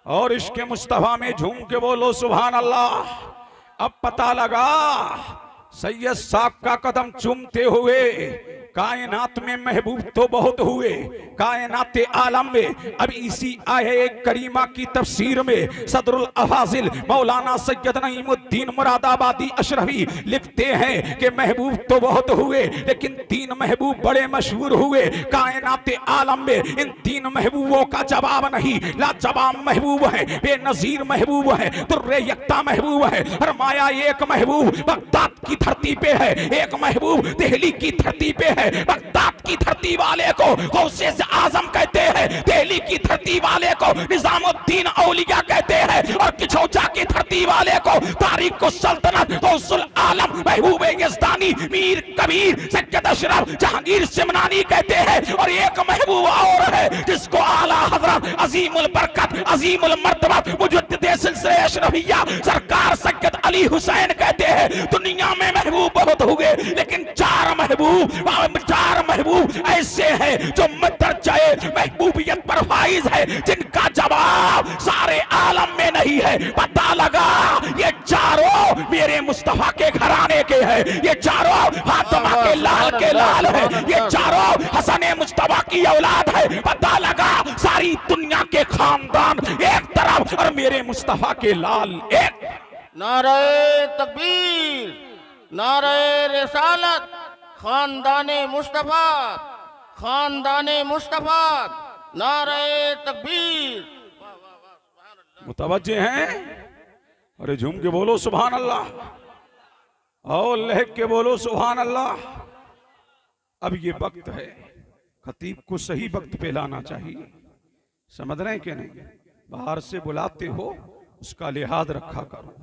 और इसके मुस्तफा में झूम के बोलो सुभान अल्लाह। अब पता लगा सैयद साहब का कदम चूमते हुए कायनात में महबूब तो बहुत हुए, कायनात आलम में। अब इसी आये करीमा की तफसीर में सदरुल अफाजिल मौलाना सैयद नईमुद्दीन मुरादाबादी अशरफी लिखते हैं कि महबूब तो बहुत हुए लेकिन 3 महबूब बड़े मशहूर हुए कायनात आलम में। इन 3 महबूबों का जवाब नहीं, लाजवाब महबूब है, बेनजीर महबूब है, दुर्रे यक्ता महबूब है। फरमाया एक महबूब बगदाद की धरती पे है, एक महबूब दिल्ली की धरती पे है। बगदाद की धरती वाले को गौसे आजम कहते हैं, दिल्ली की धरती वाले को निजामुद्दीन औलिया कहते हैं, और किछौचा की धरती वाले को तारिक को सल्तनत गौसुल आलम महबूब यज़दानी मीर कबीर सैयद अशरफ जहांगीर सिमनानी कहते हैं। और एक महबूब और है जिसको आला हजरत अजीमुल बरकत अजीमुल मर्तबा मुजद्दिद सिलसिले अशरफिया सरकार सैयद अली हुसैन कहते हैं। दुनिया में महबूब बहुत हुए लेकिन 4 महबूब ऐसे हैं जो मदरजाए महबूबियत पर फाइज है, जिनका जवाब सारे आलम में नहीं है। पता लगा ये चारों मेरे मुस्तफा के घराने के हैं, ये चारों फातिमा के लाल है, ये चारों हसन मुस्तफा की औलाद है। पता लगा सारी दुनिया के खानदान एक तरफ और मेरे मुस्तफा के लाल एक। नारे तकबीर, नारे रिसालत, खानदाने मुस्तफा, खानदाने मुस्तफा, नारे तकबीर। मुतवज्जे हैं? अरे झूम के बोलो सुभान अल्लाह, और लहक के बोलो सुभान अल्लाह। अब ये वक्त है, खतीब को सही वक्त पे लाना चाहिए। समझ रहे हैं कि नहीं? बाहर से बुलाते हो उसका लिहाज रखा करो।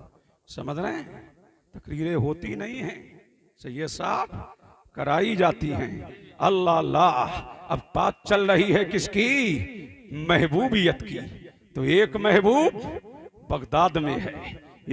समझ रहे हैं? तकरीरें होती नहीं हैं, सैयद साहब कराई जाती हैं। अल्लाह अल्लाह। अब बात चल रही है किसकी? महबूबियत की। तो एक महबूब बगदाद में है,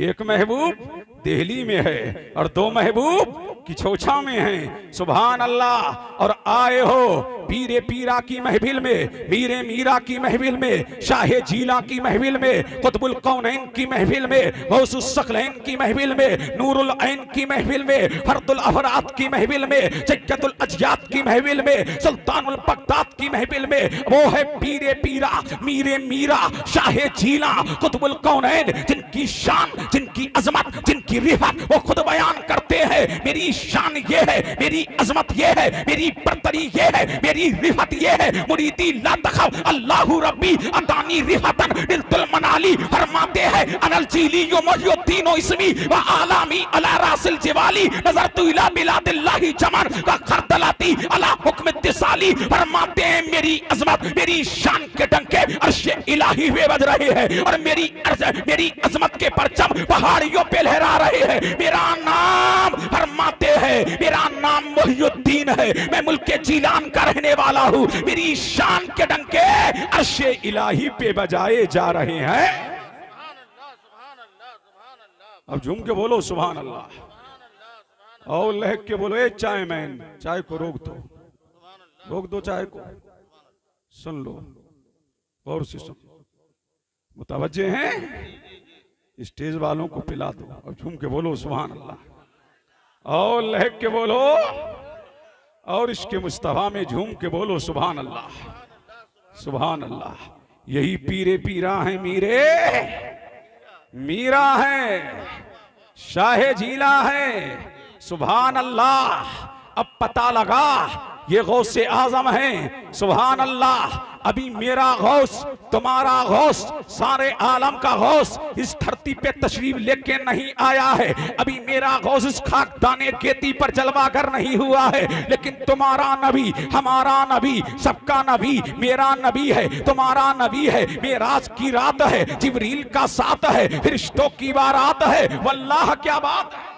एक महबूब दिल्ली में है, और 2 महबूब किछौछा में हैं। सुभान अल्लाह। और आए हो पीरे पीरा की महफिल में, मीरे मीरा की महफिल में, शाहे जीला की महफिल में, कुतुबुल कौनैन की महफिल में, गौसुस सकलैन की महफिल में, नूरुल ऐन की महफिल में, फर्दुल अफराद की महफिल में, जज्जतुल अजयाद की महफिल में, सुल्तानुल बगदाद की महफिल में। वो है पीरे पीरा, मीरे मीरा, शाहे जीला, कुतुबुल कौनैन, जिनकी शान, जिनकी अजमत, जिनकी रिफत वो खुद बयान करते हैं। मेरी शान ये है, मेरी अजमत ये है, मेरी बरतरी ये है, मेरी रिफत ये है। मुरीदी ला तखफ अल्लाहु रब्बी अतानी रिफतन निल्तुल मनाली। फरमाते हैं अनल जीली यो मुहियुद्दीन इस्मी व आलामी अला रासिल जिवाली नजरतु इला बिलादिल्लाहि जमान व खरदलाती अला हुक्म इत्तिसाली। फरमाते हैं मेरी अजमत, मेरी शान के डंके अर्श इलाही पे बज रहे हैं, और मेरी अजमत के परचम पहाड़ियों पे लहरा रहे हैं। मेरा नाम फरमाते हैं, मेरा नाम मुहियुद्दीन है, मैं मुल्के जीलान का रहने वाला हूँ। मेरी शान के डंके अर्शे इलाही पे बजाए जा रहे हैं। अब झूम के बोलो सुभान अल्लाह, और लहक के बोलो ए चाय मैन, चाय को रोक दो, रोक दो चाय को, सुन लो और से सुन। मुतवज्जे हैं? स्टेज वालों को पिला दो। और झूम के बोलो सुभान अल्लाह, और लहक के बोलो, और इसके मुस्तफा में झूम के बोलो सुभान अल्लाह, सुभान अल्लाह। यही पीरे पीरा हैं, मीरे मीरा है, शाहे जीला है। सुभान अल्लाह। अब पता लगा ये गौसे आजम है। सुभान अल्लाह। अभी मेरा गौस, तुम्हारा गौस, सारे आलम का गौस इस धरती पे तशरीफ लेके नहीं आया है। अभी मेरा गौस इस खाकदाने खेती पर जलवा कर नहीं हुआ है, लेकिन तुम्हारा नबी, हमारा नबी, सबका नबी, मेरा नबी है, तुम्हारा नबी है। मेराज की रात है, जिब्रील का साथ है, फरिश्तों की बारात है। वल्लाह क्या बात है।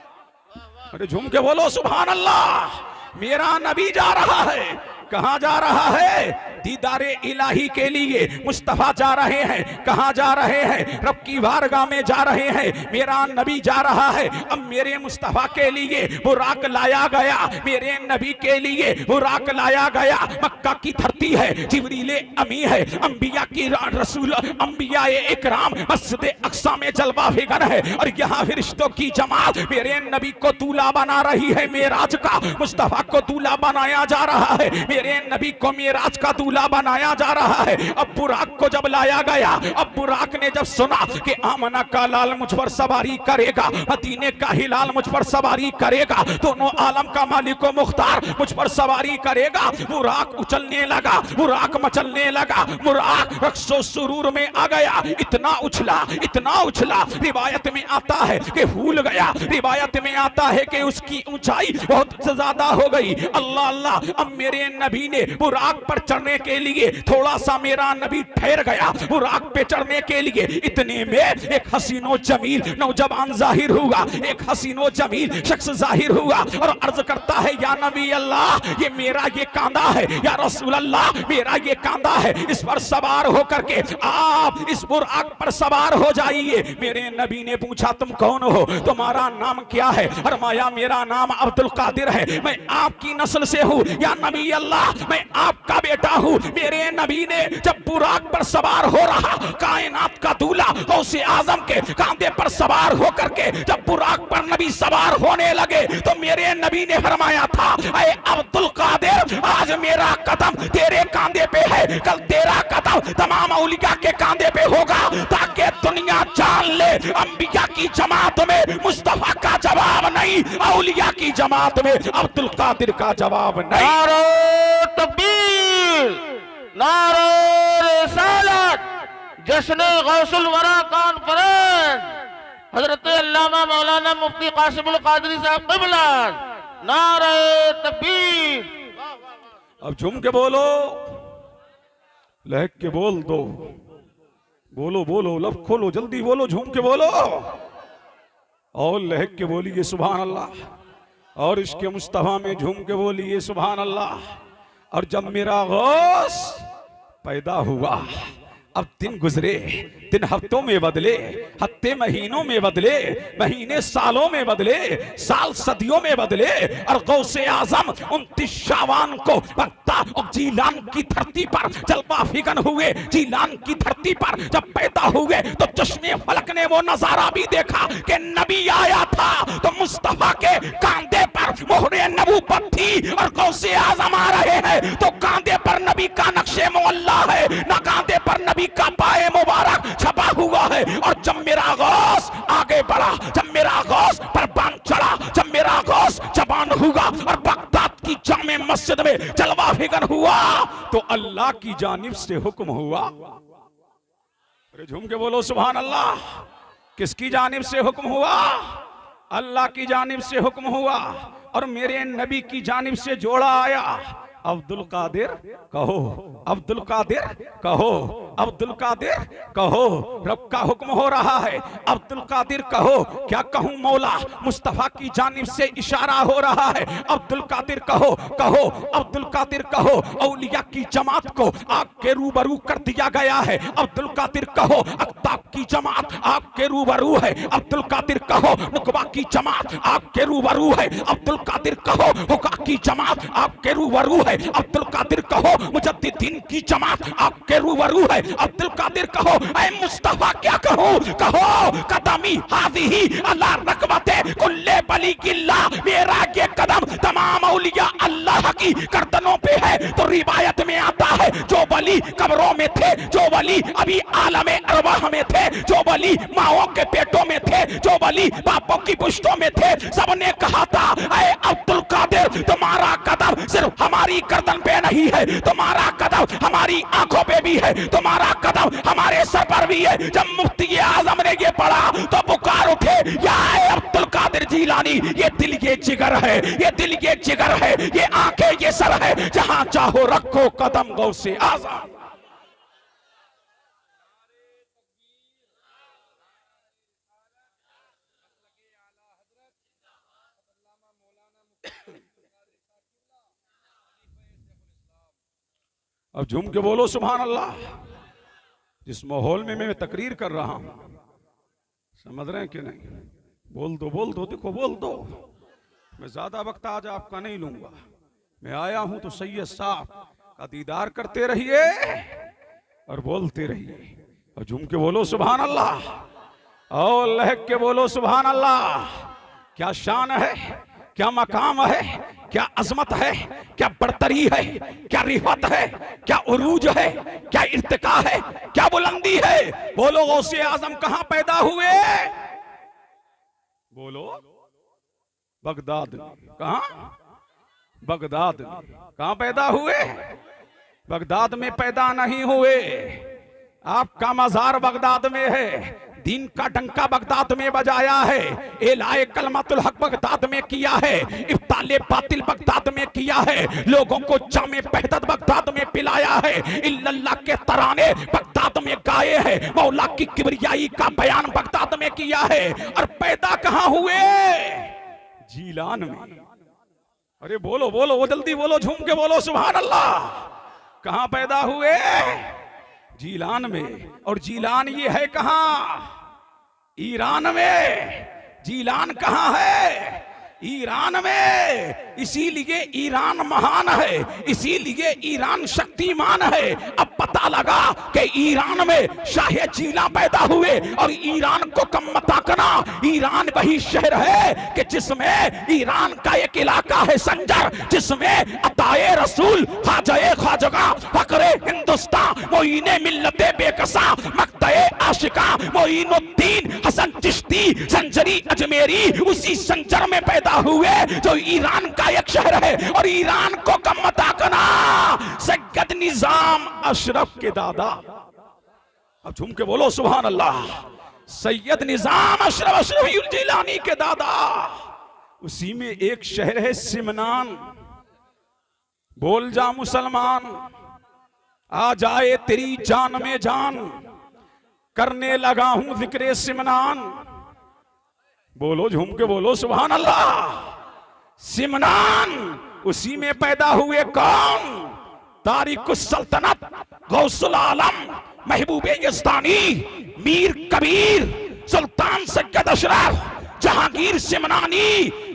अरे झूम के बोलो सुभान अल्लाह। मेरा नबी जा रहा है, कहां जा रहा है? दीदारे इलाही के लिए मुस्तफा जा रहे हैं। कहां जा रहे हैं? रब की बारगाह में जा रहे हैं। मेरा नबी जा रहा है। अब मेरे मुस्तफा के लिए बुराक लाया गया, मेरे नबी के लिए बुराक लाया गया। मक्का की धरती है, जिब्रील अमी है, अंबिया की रसूल, अंबिया इकराम मस्जिद अक्सा में जलवा फिगर है, और यहाँ फरिश्तों की जमात मेरे नबी को दूल्हा बना रही है। मेराज का मुस्तफा को दूल्हा बनाया जा रहा है, मेरे नबी को मेराज का दूल्हा बनाया जा रहा है। अब बुराक को जब लाया गया, अब बुराक ने जब सुना कि आमना का लाल मुझ पर सवारी करेगा, मदीने का हिलाल मुझ पर सवारी करेगा, दोनों आलम का मालिक व मुख्तार मुझ पर सवारी करेगा, बुराक उछलने लगा, बुराक मचलने लगा, बुराक रक्सो सुरूर में आ गया। इतना उछला, रिवायत में आता है कि भूल गया, रिवायत में आता है कि उसकी ऊंचाई बहुत ज्यादा हो गई। अल्लाह अल्लाह, अब मेरे नबी ने बुराक पर चढ़ने के लिए थोड़ा सा मेरा नबी ठहर गया, बुराक पे चढ़ने के लिए। इतने में एक हसीनो जमील नौजवान जाहिर हुआ, एक हसीनो जमील शख्स जाहिर हुआ और अर्ज करता है, या नबी अल्लाह, ये मेरा ये कांधा है, या रसूल अल्लाह मेरा ये कांधा है, इस पर सवार होकर के आप इस बुराक पर सवार हो जाइए। मेरे नबी ने पूछा, तुम कौन हो, तुम्हारा नाम क्या है? फरमाया, मेरा नाम अब्दुल कादिर है, मैं आपकी नस्ल से हूँ। या नबी अल्लाह, मैं आपका बेटा हूँ। मेरे नबी ने जब बुराक पर सवार हो रहा, कायनात का दूल्हा गौसे आजम के कांधे पर सवार होकर के जब बुराक पर नबी सवार होने लगे, तो मेरे नबी ने फरमाया था, ऐ अब्दुल कादिर, आज मेरा कदम तेरे कांधे पे है, कल तेरा कदम तमाम औलिया के कांधे पे होगा, ताकि दुनिया जान ले, अंबिया की जमात में मुस्तफा का जवाब नहीं, औलिया की जमात में अब्दुल कादिर का जवाब नहीं। नारे तकबीर, नारे रिसालत, जश्न गौसुल वरा कॉन्फ्रेंस, हजरत अल्लामा मौलाना मुफ्ती कासिमुल कादरी साहब क़िबला, नारे तकबीर। अब झूम के बोलो, लहक के बोल दो, बोलो बोलो, लब खोलो, जल्दी बोलो, झूम के बोलो और लहक के बोलिए सुभान अल्लाह, और इसके मुस्तफा में झूम के बोलिए सुभान अल्लाह। और जब मेरा गौस पैदा हुआ, अब दिन गुजरे, दिन हफ्तों में बदले, हफ्ते महीनों में बदले, महीने सालों में बदले, साल सदियों में बदले, और गौसे आजम 29 शाबान को बक्ता और जीलान की धरती पर जलवा फिगन हुए। जीलान की धरती पर जब पैदा हुए तो चश्मे फलक ने वो नजारा भी देखा कि नबी आया था, तो मुस्तफा के कांधे पर मोहरे नबूवत थी, और गौसे आजम आ रहे हैं तो कांधे पर नबी का नक्शे मोहल्ला है, ना कांधे पर नबी का पाए मुबारक छपा हुआ है। और जब मेरा गौस आगे बढ़ा, जब मेरा गौस परवान चढ़ा, जब मेरा गौस जवान हुआ और बगदाद की जामे मस्जिद में जलवा फिगर हुआ, तो अल्लाह की जानिब से हुक्म हुआ। अरे झूम के बोलो सुभान अल्लाह। किसकी जानिब से हुक्म हुआ? अल्लाह की जानिब से हुक्म हुआ, और मेरे नबी की जानिब से जोड़ा आया। अब्दुल कादिर कहो, अब्दुल कादिर कहो, अब्दुल कादिर कहो, रब का हुक्म हो रहा है, अब्दुल कादिर कहो। क्या कहूं मौला, मुस्तफा की जानिब से इशारा हो रहा है, अब्दुल कादिर कहो, कहो अब्दुल कादिर कहो। औलिया की जमात को आग के रूबरू कर दिया गया है, अब्दुल कादिर कहो। अख्ताब की जमात आग के रूबरू है, अब्दुल कादिर कहो। नुकबा की जमात आग के रूबरू है, अब्दुल कादिर कहो। हुक्का की जमात आग के रूबरू है, अब्दुल कादिर कहो। मुजद्दिदीन की जमात आपके रूबरू है, अब्दुल कादिर कहो। ऐ मुस्तफा क्या कहूं, कहो। कदमी हाज़िही अला रकबते कुल्ले बली किल्ला, मेरा ये कदम तमाम औलिया अल्लाह की गर्दनों पे है। तो रिवायत में आता है, जो वली कब्रों में थे, जो वली अभी आलम अरवाह में थे, जो वली माओं के पेटों में थे, जो वली बापों की पुश्तों में थे, सबने कहा था, ऐ अब्दुल कादिर, तुम्हारा कदम सिर्फ हमारी गर्दन पे नहीं है, तुम्हारा कदम हमारी आंखों पे भी है, तुम्हारा कदम हमारे सर पर भी है। जब मुफ्ती आजम ने ये पढ़ा तो पुकार उठे, या अब्दुल कादिर जीलानी, ये दिल ये जिगर है, ये दिल ये जिगर है, ये आंखें ये सर है, जहां चाहो रखो कदम गौसे आजम। अब झूम के बोलो सुभान अल्लाह। जिस माहौल में मैं तकरीर कर रहा हूं, समझ रहे हैं कि नहीं? बोल दो, देखो बोल दो। मैं ज्यादा वक्त आज आपका नहीं लूंगा। मैं आया हूं तो सैयद साहब का दीदार करते रहिए और बोलते रहिए। और झूम के बोलो सुभान अल्लाह और लहक के बोलो सुभान अल्लाह। क्या शान है, क्या मकाम है, क्या अजमत है, क्या बरतरी है, क्या रिफत है, क्या उरूज है, क्या इर्तिका है, क्या बुलंदी है। बोलो गौसे आजम कहां पैदा हुए? बोलो बगदाद में। कहां? बगदाद में। कहां पैदा हुए? बगदाद में पैदा नहीं हुए। आपका मजार बगदाद में है, दीन का डंका बगदाद में बजाया है, एलाए कलमातुल हक बगदाद में किया है, इफ्ताले बातिल बगदाद में किया है, लोगों को जामे पहदत बगदाद में पिलाया है, इल्लल्लाह के तराने बगदाद में गाए हैं, मौला की किबरियाई का बयान बगदाद में किया है। और पैदा कहां हुए? जीलान में। अरे बोलो बोलो, वो जल्दी बोलो, झूम के बोलो सुभान अल्लाह। कहां पैदा हुए? जीलान में। और जीलान ये है कहां? ईरान में। जीलान कहां है? ईरान में। इसीलिए ईरान महान है, इसीलिए ईरान शक्तिमान है। अब पता लगा कि ईरान में शाह जीला पैदा हुए। और ईरान को कम मत आंकना, ईरान वही शहर है कि जिसमें ईरान का एक इलाका है संजर, जिसमें अताए रसूल खाजाए खाजगा फकरे हिंदुस्तान मोइने मिल्लते बेकसा मक्तए आशिका मोइनुद्दीन हसन चिश्ती संजरी अजमेरी उसी संजर में पैदा हुए जो ईरान का एक शहर है। और ईरान को कम मत आंकना, सैयद निजाम अशरफ के दादा। अब झूम के बोलो सुभान अल्लाह। सैयद निजाम अशरफ जिलानी के दादा। उसी में एक शहर है सिमनान। बोल जा मुसलमान, आ जाए तेरी जान में जान, करने लगा हूं जिक्रे सिमनान। बोलो झूम के बोलो सुभान अल्लाह। सिमनान, उसी में पैदा हुए कौन? तारिकुस सल्तनत गौसुल आलम महबूबे यज़दानी मीर कबीर सुल्तान सैयद अशरफ जहांगीर सिमनानी,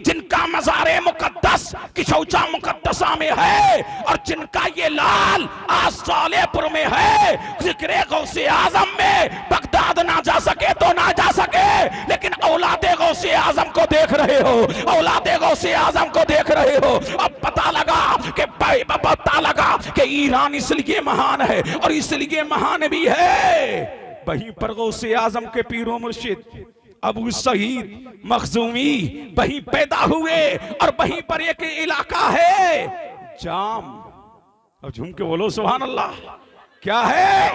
जिनका मज़ारे मुकद्दस किशौचा मुकद्दसा में है और जिनका ये लाल आज सालेपुर में है। जिक्रे गौसे आजम में बगदाद ना जा सके तो ना जा सके, लेकिन औलादे गौसे आजम को देख रहे हो, औलादे गौसे आजम को देख रहे हो। अब पता लगा कि ईरान इसलिए महान है और इसलिए महान भी है। वहीं पर गौसे आजम के पीरो मुर्शिद अबू सईद मखजूमी वहीं पैदा हुए और वहीं पर एक इलाका है जाम। अब झूम के बोलो सुभान अल्लाह। क्या है?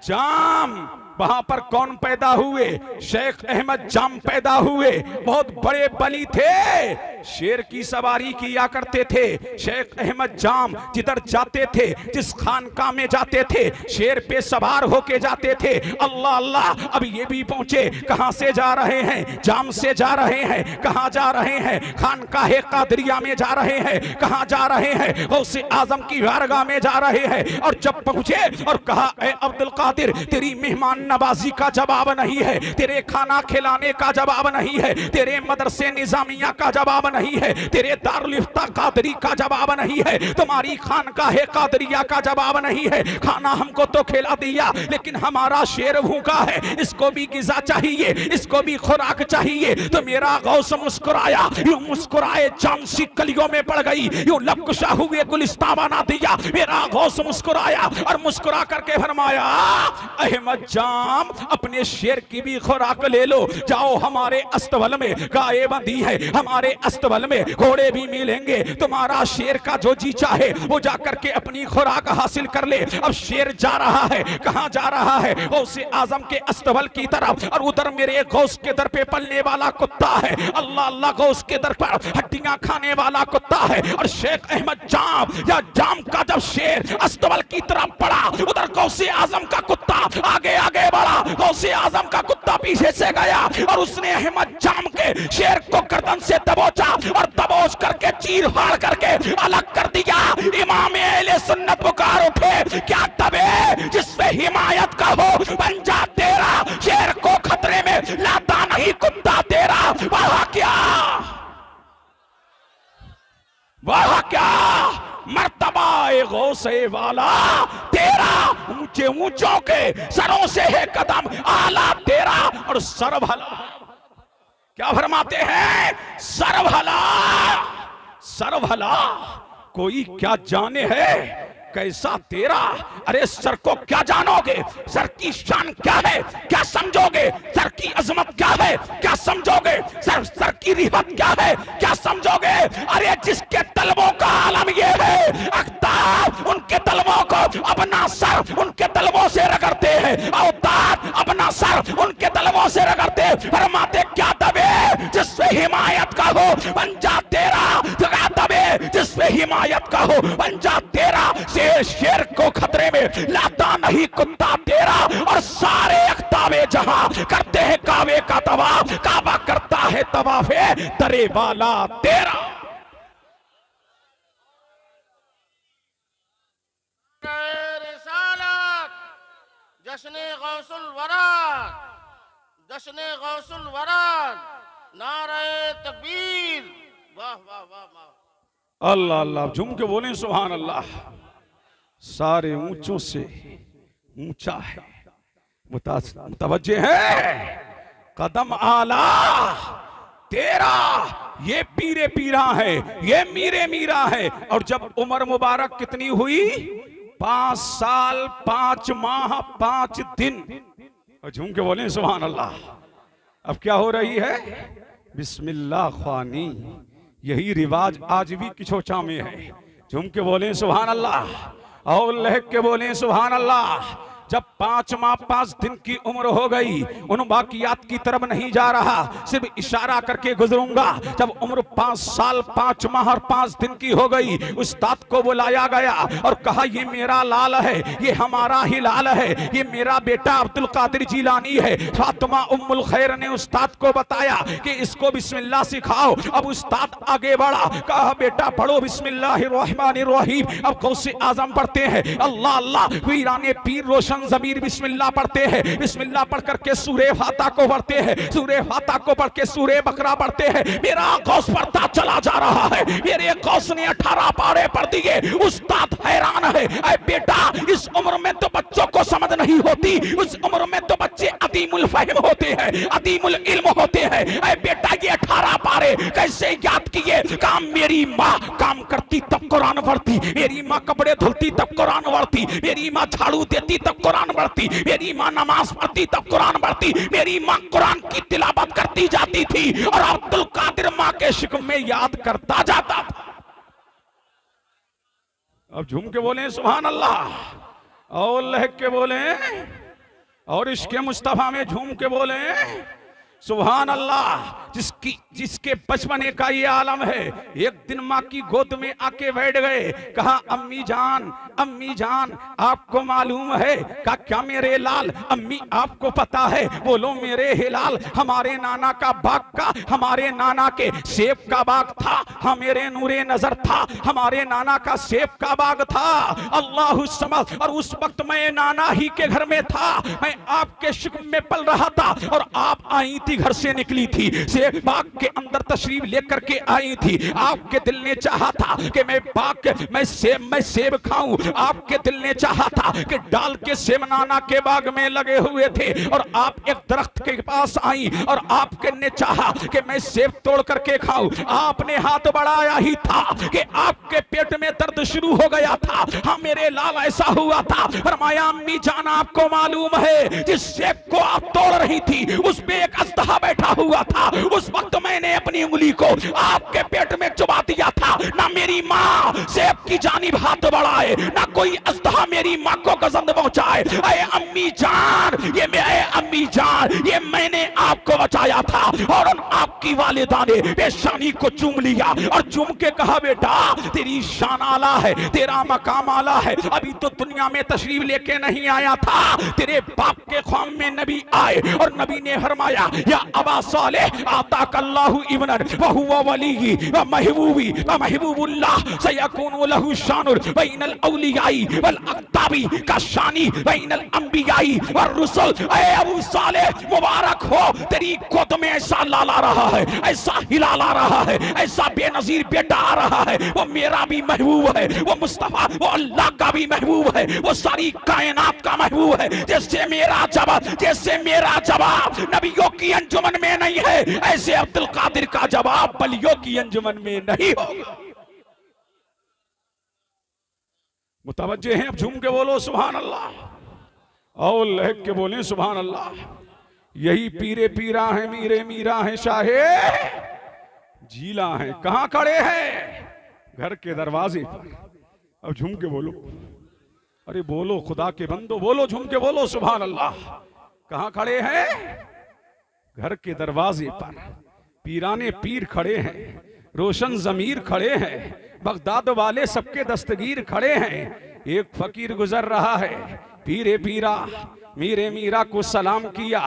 जाम। वहां पर कौन पैदा हुए? शेख अहमद जाम पैदा हुए। बहुत बड़े बली थे, शेर की सवारी किया करते थे। शेख अहमद जाम जिधर जाते थे, जिस खानका में जाते थे, शेर पे सवार होके जाते थे। अल्लाह अल्लाह। अब ये भी पहुंचे, कहां से जा रहे हैं? जाम से जा रहे हैं। कहां जा रहे हैं? खानकाहे कादरिया में जा रहे हैं। कहां जा रहे हैं? गौसे आजम की बारगाह में जा रहे हैं। और जब पहुंचे और कहा, ए अब्दुल कादिर, तेरी मेहमान नवाजी का जवाब नहीं है, तेरे खाना खिलाने का जवाब नहीं है, तेरे मदरसे निजामिया का जवाब नहीं है, तेरे दारुल इफ्ता कादरी का जवाब नहीं है, तुम्हारी खानकाहे कादरिया का जवाब नहीं है। खाना हमको तो खिला दिया, लेकिन हमारा शेर भूखा है, इसको भी गिजा चाहिए, इसको भी खुराक चाहिए। तो मेरा गौस मुस्कुराया, यूं मुस्कुराए जाम सी कलियों में पड़ गई, यूं लबकुशा हुए गुलिस्तां बना दिया। मेरा गौस मुस्कुराया और मुस्कुरा करके फरमाया, अहमद जाम अपने शेर की भी खुराक ले लो, जाओ हमारे अस्तबल में गाय बंधी है, हमारे अस्तबल में घोड़े भी मिलेंगे, तुम्हारा शेर का जो जी चाहे वो जाकर के अपनी खुराक हासिल कर ले। अब शेर जा रहा है, कहां जा रहा है? गौसे आजम के अस्तबल की तरफ। और उधर मेरे गौस के दर पे पलने वाला कुत्ता है, अल्लाह अल्लाह, गौस के दर पर हड्डियां खाने वाला कुत्ता है। और शेख अहमद जाम या जाम का जब शेर अस्तबल की तरफ पड़ा, उधर गौसे आजम का कुत्ता आगे आगे बढ़ा, गौसे आजम का कुत्ता पीछे से गया और उसने अहमद जाम के शेर को गर्दन से दबोचा और दबोच दबोच करके चीर फाड़ करके अलग कर दिया। इमाम अहले सुन्नत पुकार उठे, क्या दबे जिसपे हिमायत का हो, बन जा तेरा, शेर को खतरे में लाता नहीं कुत्ता तेरा। वह क्या, वह क्या मर्तबा गौसे वाला तेरा, ऊंचे ऊंचों के सरों से है कदम आला तेरा। और सर भला, क्या फरमाते हैं, सर भला, सर भला कोई क्या जाने है कैसा तेरा। अरे सर को क्या जानोगे, सर की शान क्या है क्या समझोगे, सर की अजमत क्या है क्या समझोगे, सर की रिफत क्या है क्या समझोगे। अरे जिसके तलबों का आलम ये है, अख्तार उनके तलबों को अपना सर उनके तलबों से रगड़ते हैं, औतार अपना सर उनके तलबों से रगड़ते हैं। फरमाते क्या दबे जिससे हिमायत का हो, बन जा तेरा, क्या दबे जिसपे हिमायत का हो, बन जा तेरा, शेर को खतरे में लाता नहीं कुत्ता तेरा। और सारे अख्ताबे जहां करते हैं काबे का तवाफ, काबा करता है तवाफे दरे वाला तेरा। जश्ने गौसुल वरा, जश्ने गौसुल वरा, नारे तकबीर, वाह वाह वाह वाह। अल्लाह अल्लाह, झूम के बोले सुभान अल्लाह। सारे ऊंचों से ऊंचा है, मुतवज्जे है, कदम आला तेरा। ये पीरे पीरा है, ये मीरे मीरा है। और जब उम्र मुबारक कितनी हुई, 5 साल 5 माह 5 दिन। और झूम के बोले सुभान अल्लाह। अब क्या हो रही है, बिस्मिल्लाह ख्वानी। यही रिवाज आज भी किछोचा में है। झूम के बोले सुभान अल्लाह और लहक के बोले सुभान अल्लाह। जब 5 माह 5 दिन की उम्र हो गई, उन बाकियात की तरफ नहीं जा रहा, सिर्फ इशारा करके गुजरूंगा। जब उम्र 5 साल 5 माह और 5 दिन की हो गई, उस्ताद को बुलाया गया और कहा ये मेरा लाल है, ये हमारा ही लाल है, ये मेरा बेटा अब्दुल कादिर जिलानी है। फातिमा उम्मुल खैर ने उस्ताद को बताया कि इसको बिस्मिल्लाह सिखाओ। अब उस्ताद आगे बढ़ा, कहा बेटा पढ़ो बिस्मिल्लाहिर्रहमानिर्रहीम। अब गौसे आजम पढ़ते हैं, अल्लाह अल्लाह, वीराने पीर रोशन जमीर बिस्मिल्लाह पढ़ते हैं। बिस्मिल्लाह पढ़ करके सूरे फाता को पढ़ते हैं, सूरे फाता को पढ़ के सूरे बकरा पढ़ते हैं। मेरा गौस पढ़ता चला जा रहा है, मेरे गौस ने 18 पारे पढ़ दिए। उस्ताद हैरान है, ऐ बेटा इस उम्र में तो बच्चों को समझ नहीं होती, उस उम्र में तो बच्चे अदीमुल फहम होते हैं, अदीमुल इल्म होते हैं। ऐ बेटा ये 18 पारे कैसे याद किए। काम मेरी माँ काम करती तब कुरान पढ़ती, मेरी माँ कपड़े धुलती तब कुरान पढ़ती, मेरी माँ झाड़ू देती तब कुरान पढ़ती, मेरी माँ नमाज पढ़ती तब कुरान पढ़ती, मेरी माँ कुरान की तिलावत करती जाती थी और अब्दुल कादिर माँ के शिक्म में याद करता जाता था। अब झूम के बोले सुभान अल्लाह और लहक के बोले और इसके मुस्तफा में झूम के बोले सुभान अल्लाह। जिसके बचपने का ये आलम है। एक दिन माँ की गोद में आके बैठ गए, कहा अम्मी जान आपको मालूम है। कहा क्या मेरे लाल, अम्मी आपको पता है। बोलो मेरे हिलाल, हमारे नाना का बाग का, हमारे नाना के सेब का बाग था, हाँ मेरे नूरे नजर था, हमारे नाना का सेब का बाग था। अल्लाह समझ। और उस वक्त मैं नाना ही के घर में था, मैं आपके शिक्म में पल रहा था और आप आई थी, घर से निकली थी, सेब बाग के अंदर तशरीफ लेकर के आई थी। आपके दिल ने चाहा था कि मैं सेब खाऊं। आपके दिल ने चाहा था कि डाल के सेब नाना के बाग में लगे हुए थे और आप एक दरख्त के पास आई और आपके ने चाहा कि मैं सेब तोड़ करके खाऊं। आपने हाथ बढ़ाया ही था कि आपके पेट में दर्द शुरू हो गया था। हाँ मेरे लाल ऐसा हुआ था। फरमाया अम्मी जान आपको मालूम है जिस सेब को आप तोड़ रही थी उस पे एक अस्तहा बैठा हुआ था। उस वक्त मैंने अपनी उंगली को आपके पेट में चुबा दिया था ना मेरी माँ सेब की जानिब हाथ बढ़ाए, ना कोई अस्तहा मेरी माँ को गजब पहुंचाए। अरे अम्मी जान, ये मैं अम्मी जान, ये मैंने आपको बचाया था। और उन आपकी वालिदा ने पेशानी को चूम लिया और चूम के कहा बेटा तेरी शान आला है, तेरा मकाम आला है, अभी तो दुनिया में तशरीफ लेके नहीं आया था, तेरे बाप के ख्वाब में नबी आए और नबी ने फरमाया या अबा सालेह आताकल्लाहु इब्नन व हुवा वली व महबूबी व महबूबुल्लाह सयकूनु लहु शानुर बैनल औलियाई वल अक्ताबी का शानी बैनल अंबियाई व रुsul। ऐ अबू सालेह मुबारक हो, तेरी गोद में ऐसा लाला रहा है, ऐसा हिलाला रहा है, ऐसा बेनजीर बेटा आ रहा है, वो मेरा भी महबूब है, वो मुस्तफा, वो अल्लाह का भी महबूब है, वो सारी कायनात का महबूब है। जैसे मेरा जवाब नबियों की अंजुमन में नहीं है, ऐसे अब्दुल कादिर का जवाब बलियों की अंजुमन में नहीं होगा। मुतवज्जे हैं, अब झूम के बोलो सुभान अल्लाह और लहक के बोले सुभान अल्लाह। यही पीरे पीरा है, मीरे मीरा है, शाहे जीला है, कहां खड़े हैं? घर के दरवाजे पर। अब झूम के बोलो, अरे बोलो खुदा के बंदो, बोलो झूम के बोलो सुभान अल्लाह। कहां खड़े हैं? घर के दरवाजे पर। पीराने पीर खड़े हैं, रोशन जमीर खड़े हैं, बगदाद वाले सबके दस्तगीर खड़े हैं। एक फकीर गुजर रहा है, पीरे पीरा मीरे मीरा को सलाम किया,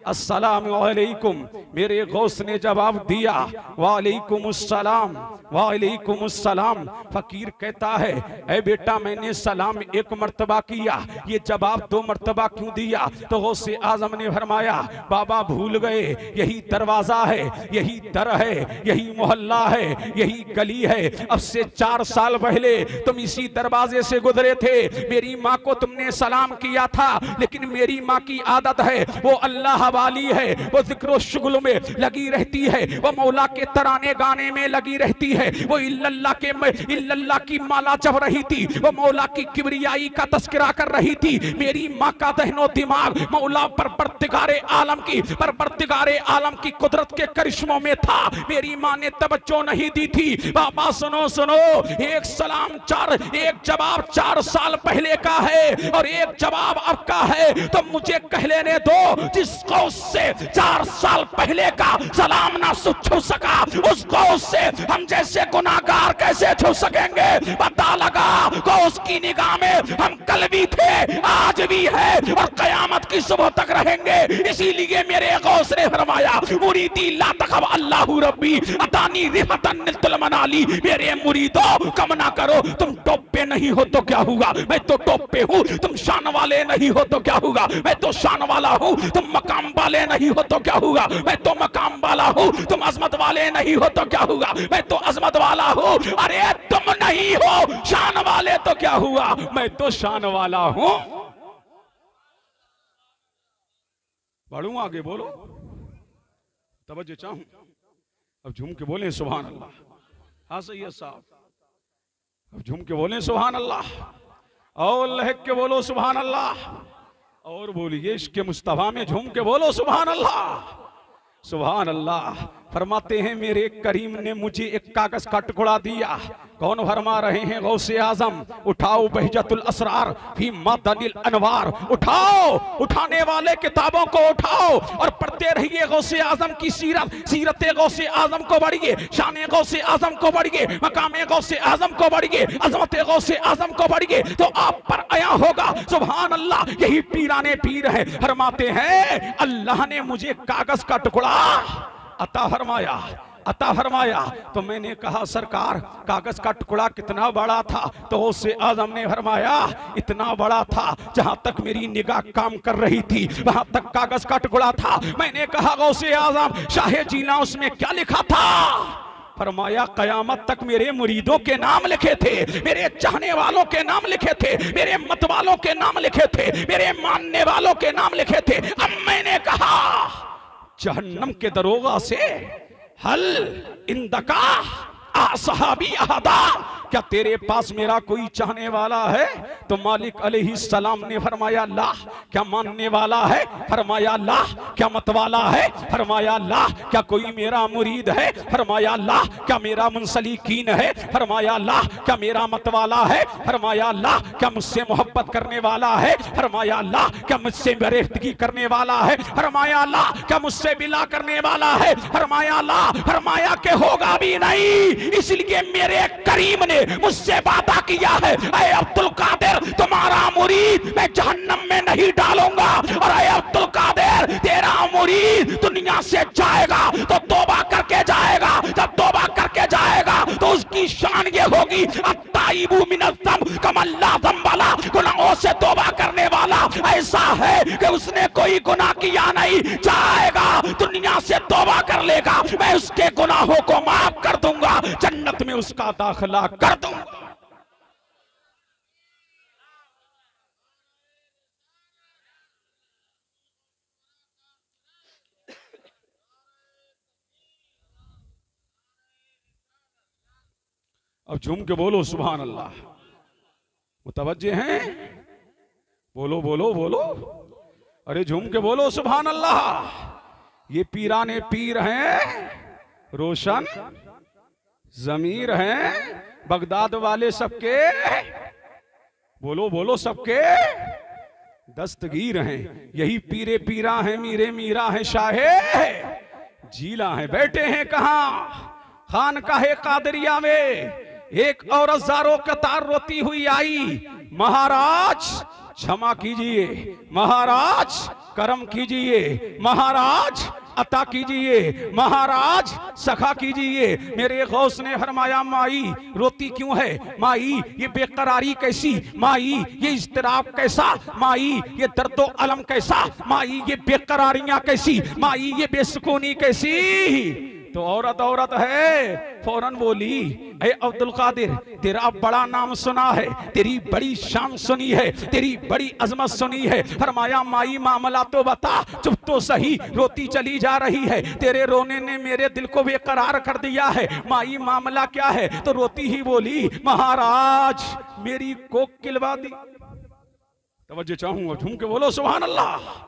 अस्सलाम वालेकुम। मेरे गौस ने जवाब दिया वालेकुम अस्सलाम वालेकुम अस्सलाम। फकीर कहता है ऐ बेटा मैंने सलाम एक मर्तबा किया, ये जवाब 2 मर्तबा क्यों दिया? तो गौसे आजम ने फरमाया बाबा भूल गए, यही दरवाजा है, यही दर है, यही मोहल्ला है, यही गली है। अब से 4 साल पहले तुम इसी दरवाजे से गुजरे थे, मेरी माँ को तुमने सलाम किया था, लेकिन मेरी माँ की आदत है वो अल्लाह वाली है, वो जिक्र शुगल में लगी रहती है, वो मौला के तराने गाने में लगी रहती है, वो इल्लल्लाह की माला जप रही थी, वो मौला की किबरियाई का तस्करा कर रही थी। मेरी माँ का दहनो दिमाग मौला परवरदिगारे आलम की कुदरत के करिश्मों में था। मेरी माँ ने तवज्जो नहीं दी थी। बाबा सुनो सुनो, एक जवाब 4 साल पहले का है और एक जवाब अब का है, तो मुझे कह लेने दो जिस गौस से 4 साल पहले का सलाम ना छू सका, उस गौस से हम जैसे गुनाहगार कैसे छू सकेंगे? पता लगा गौस की निगाह में हम कल भी थे, आज भी है और कयामत की सुबह तक रहेंगे। इसीलिए मेरे गौस ने फरमाया मुरीदी ला तखब अल्लाहु रब्बी अतानी रिफतन नितल मनाली। मेरे मुरीदो कम ना करो, तुम टॉप पे नहीं हो तो क्या हुआ, मैं तो टॉप पे हूँ। तुम शान वाले नहीं हो तो क्या हुआ, मैं तो शान वाला हूँ। तुम मकाम वाले नहीं हो तो क्या हुआ, मैं तो मकाम वाला हूँ। तुम अजमत वाले नहीं हो तो क्या हुआ, मैं तो अजमत वाला हूँ। अरे तुम नहीं हो शान वाले तो क्या हुआ, मैं तो शान वाला हूँ। बढ़ूं आगे, बोलो तवज्जो चाहूं। अब झूम के बोले सुभान अल्लाह। हाँ सैयद साहब, अब झूम के बोले सुभान अल्लाह और लहक के बोलो सुभान अल्लाह और बोलिए इश्क़ मुस्तफा में झूम के बोलो सुभान अल्लाह। सुभान अल्लाह। फरमाते हैं मेरे करीम ने मुझे एक कागज का टुकड़ा दिया। कौन फरमा रहे हैं? गौसे आजम। उठाओ बहजतुल असरार फी मदनिल अनवार, उठाओ, उठाने वाले किताबों को उठाओ और पढ़ते रहिए गौसे आजम की सीरत गौसे आजम को बढ़िए, शान गौसे आजम को बढ़िए, मकाम गौसे आजम को बढ़िए, अजमत गौसे आजम को बढ़िए, तो आप पर आया होगा सुभान अल्लाह। यही पीराने पीर है। फरमाते हैं अल्लाह ने मुझे कागज का टुकड़ा अता फरमाया। तो मैंने कहा सरकार कागज का टुकड़ा कितना बड़ा था? तो उससे आजम ने फरमाया इतना बड़ा था जहां तक मेरी निगाह काम कर रही थी वहां तक कागज का टुकड़ा था। मैंने कहा गौसे आजम शाहे जीला उसमें क्या लिखा था? फरमाया कयामत तक मेरे मुरीदों के नाम लिखे थे, मेरे चाहने वालों के नाम लिखे थे, मेरे मत वालों के नाम लिखे थे, मेरे मानने वालों के नाम लिखे थे। अब मैंने कहा जहन्नम के दरोगा से हल इंदका सहाबी अहदा, क्या तेरे पास मेरा कोई चाहने वाला है? तो मालिक अलैहिस्सलाम ने फरमाया ला। क्या मानने वाला है? फरमाया ला। क्या मत वाला है? फरमाया ला। क्या कोई मेरा मुरीद है? फरमाया ला। क्या मेरा मुंसलिकीन है? फरमाया ला। क्या मेरा मत वाला है? फरमाया ला। क्या मुझसे मोहब्बत करने वाला है? फरमाया ला। क्या मुझसे बरेफ्तगी करने वाला है? फरमाया ला। क्या मुझसे बिला करने वाला है? फरमाया ला। फरमाया के होगा भी नहीं, इसलिए मेरे करीम ने मुझसे वादा किया है, ऐ अब्दुल कादिर तुम्हारा मुरीद मैं जहन्नम में नहीं डालूंगा, और ऐ अब्दुल कादिर तेरा मुरीद दुनिया से जाएगा तो तौबा करके जाएगा, जब तौबा करके जाएगा तो उसकी शान ये होगी अत्ताइबु मिनज़्ज़ंब कमल्ला ज़ंबला, गुनाहों से तौबा करने वाला ऐसा है कि उसने कोई गुनाह किया नहीं, जाएगा दुनिया से तौबा कर लेगा, मैं उसके गुनाहों को माफ कर दूंगा, जन्नत में उसका दाखिला कर दूंगा। अब झूम के बोलो सुभान अल्लाह। मुतवज्जे हैं? बोलो बोलो बोलो, अरे झूम के बोलो सुभान अल्लाह। ये पीराने पीर हैं, रोशन जमीर हैं, बगदाद वाले सबके, बोलो बोलो सबके दस्तगीर हैं। यही पीरे पीरा हैं, मीरे मीरा हैं, शाहे जीला हैं। बैठे हैं कहां? खानकाहे कादरिया में। एक औरत ज़ारो कतार रोती हुई आई, महाराज क्षमा कीजिए, महाराज करम कीजिए, महाराज अता कीजिए, महाराज सखा कीजिए। मेरे गौस ने फरमाया माई रोती क्यों है? माई ये बेकरारी कैसी? माई ये इज़्तिराब कैसा? माई ये दर्दो अलम कैसा? माई ये बेकरारियां कैसी? माई ये बेसुकूनी कैसी? तो औरत है, फौरन बोली ऐ अब्दुल कादिर तेरा बड़ा नाम सुना है, तेरी बड़ी शान सुनी है, तेरी बड़ी अजमत सुनी है। फरमाया माई मामला तो बता। चुप तो सही, रोती चली जा रही है, तेरे रोने ने मेरे दिल को बेकरार कर दिया है। माई मामला क्या है? तो रोती ही बोली महाराज मेरी कोक किलवा दी। तवज्जो चाहूंगा, झूम के बोलो सुभान अल्लाह।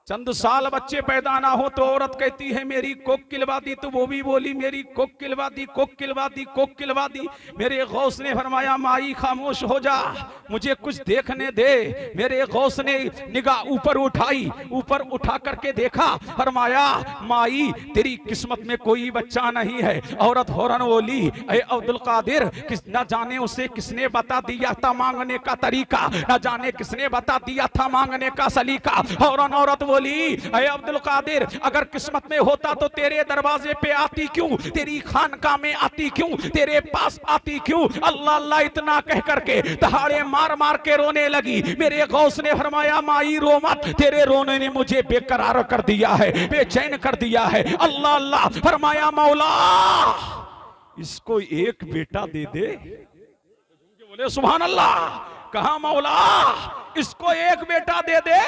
चंद साल बच्चे पैदा ना हो तो औरत कहती है मेरी कोक किलवा दी, तो वो भी बोली मेरी कोक किलवा दी, कोक किलवा दी, कोक किलवा दी। मेरे गौस ने फरमाया माई खामोश हो जा, मुझे कुछ देखने दे। मेरे गौस ने निगाह ऊपर उठाई, ऊपर उठा करके देखा, फरमाया माई तेरी किस्मत में कोई बच्चा नहीं है। औरत फौरन बोली ऐ अब्दुल कादिर न जाने उसे किसने बता दिया था मांगने का तरीका, न जाने किसने बता दिया था मांगने का सलीका। फौरन औरत बोली ऐ अब्दुल कादिर अगर किस्मत में होता तो तेरे दरवाजे पे आती क्यों, तेरी खानका में आती क्यों, तेरे पास आती क्यों? अल्लाह अल्लाह इतना कह करके दहाड़े मार मार के रोने लगी। मेरे गौस ने फरमाया माई रो मत, तेरे रोने ने मुझे बेकरार कर दिया है, बेचैन कर दिया है। अल्लाह अल्लाह फरमाया मौला इसको एक बेटा दे दे। बोले सुभान अल्लाह। कहा मौला इसको एक बेटा दे दे।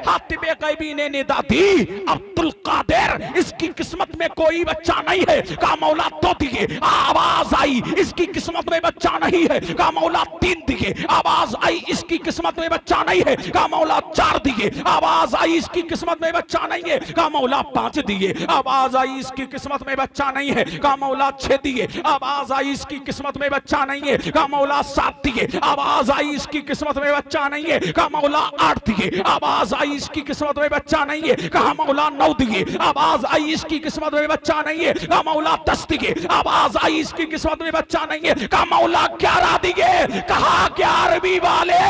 हातिबे गैबी ने निदा दी अब्दुल कादिर इसकी किस्मत में कोई बच्चा नहीं है। कहा मौला दो दिए। आवाज आई इसकी किस्मत में बच्चा नहीं है। कहा मौला तीन दिए। आवाज आई इसकी किस्मत में बच्चा नहीं है। कहा मौला चार दिए। आवाज आई इसकी किस्मत में बच्चा नहीं है। कहा मौला पांच दिए। आवाज आई इसकी किस्मत में बच्चा नहीं है। कहा मौला छह दिए। आवाज आई इसकी किस्मत में बच्चा नहीं है। कहा मौला सात दिए। आवाज आई इसकी किस्मत में बच्चा नहीं है। कहा मौला आठ दिए। आवाज आई इसकी किस्मत में बच्चा नहीं है। कहा मौला नौ दिए। आवाज आई इसकी किस्मत में बच्चा नहीं है। कहा मौला 10 दिए। आवाज आई इसकी किस्मत में बच्चा नहीं है। कहा मौला 11 दिए। कहा 11वीं वाले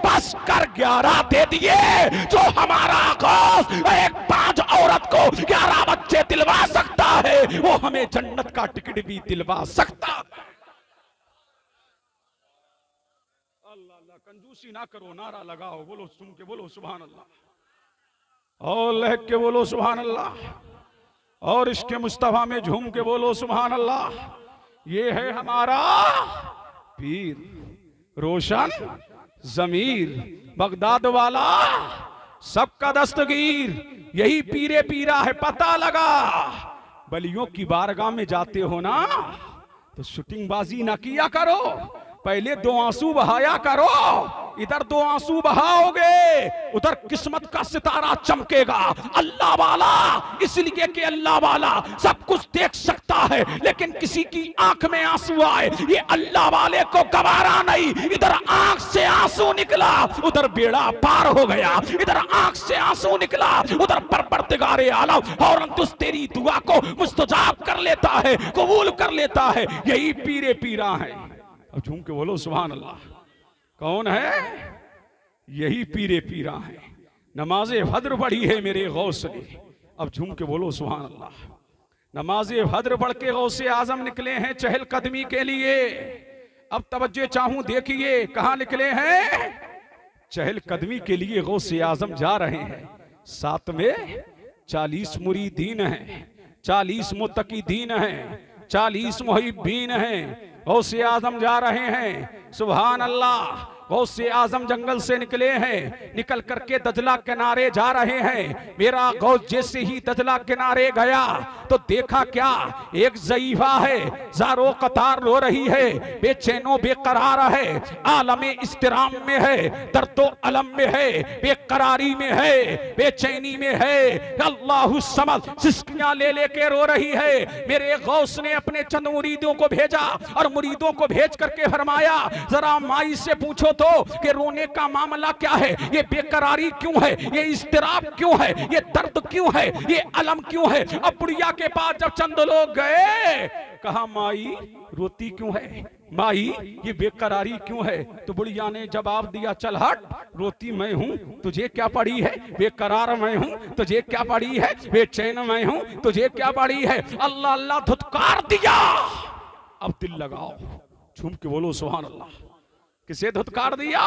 बस कर 11 दे दिए। जो हमारा गौस एक 5 औरत को 11 बच्चे दिलवा सकता है वो हमें जन्नत का टिकट भी दिलवा सकता है। कंजूसी ना करो, नारा लगाओ, बोलो सुन के बोलो सुभान अल्लाह और लह के बोलो सुभान अल्लाह और इसके मुस्तफा में झूम के बोलो सुभान अल्लाह। ये है हमारा पीर रोशन जमीर बगदाद वाला सबका दस्तगीर। यही पीरे पीरा है। पता लगा बलियों की बारगाह में जाते हो ना तो शूटिंगबाजी ना किया करो, पहले 2 आंसू बहाया करो। इधर 2 आंसू बहाओगे, उधर किस्मत का सितारा चमकेगा। अल्लाह वाला इसलिए कि अल्लाह वाला सब कुछ देख सकता है, लेकिन किसी की आंख में आंसू आए ये अल्लाह वाले को गवारा नहीं। इधर आंख से आंसू निकला, उधर बेड़ा पार हो गया। इधर आंख से आंसू निकला, उधर परवरदिगारे आलम फौरन तुझ तेरी दुआ को मुस्तजाब कर लेता है, कबूल कर लेता है। यही पीरे पीरा है। अब झूम के बोलो सुभान अल्लाह। कौन है? यही पीरे पीरा है। नमाजे फज्र पढ़ी है मेरे गौस ने। अब झूम के बोलो सुभान अल्लाह। नमाजे फज्र पढ़ के गौसे आजम निकले हैं चहल कदमी के लिए। अब तवज्जो चाहूं, देखिए कहां निकले हैं? चहल कदमी के लिए गौसे आजम जा रहे हैं। साथ में 40 मुरीदीन हैं, 40 मुत्तकीदीन हैं, 40 मुहिब्बीन हैं। गौसे आजम जा रहे हैं। सुभान अल्लाह। गौसे आजम जंगल से निकले हैं, निकल करके दजला किनारे जा रहे हैं। मेरा गौस जैसे ही दजला किनारे गया तो देखा क्या, एक ज़ईफा है, ज़ारो कतार रो रही है, बेचैनो बेकरार है, आलमे इस्तिराम में है, दर्दो अलम में है, बेकरारी में है, बेचैनी में है। अल्लाहु समद सिस्कियां ले लेके रो रही है। मेरे गौस ने अपने चंद मुरीदों को भेजा और मुरीदों को भेज करके फरमाया, जरा माई से पूछो तो कि रोने का मामला क्या है, ये बेकरारी क्यों है, ये इस्तिराब क्यों है, ये दर्द क्यों है, ये अलम क्यों है। अब बुढ़िया के पास जब चंद लोग गए, कहा माई रोती क्यों है, माई ये बेकरारी क्यों है। तो बुढ़िया ने जवाब दिया, चल हट, रोती मैं हूं, तुझे क्या पड़ी है, बेकरार मैं हूं, तुझे क्या पड़ी है, बेचैन मैं हूं, तुझे क्या पड़ी है। अल्लाह अल्लाह धुतकार दिया। अब दिल लगाओ, झूम के बोलो सुभान अल्लाह। किसे धुतकार दिया,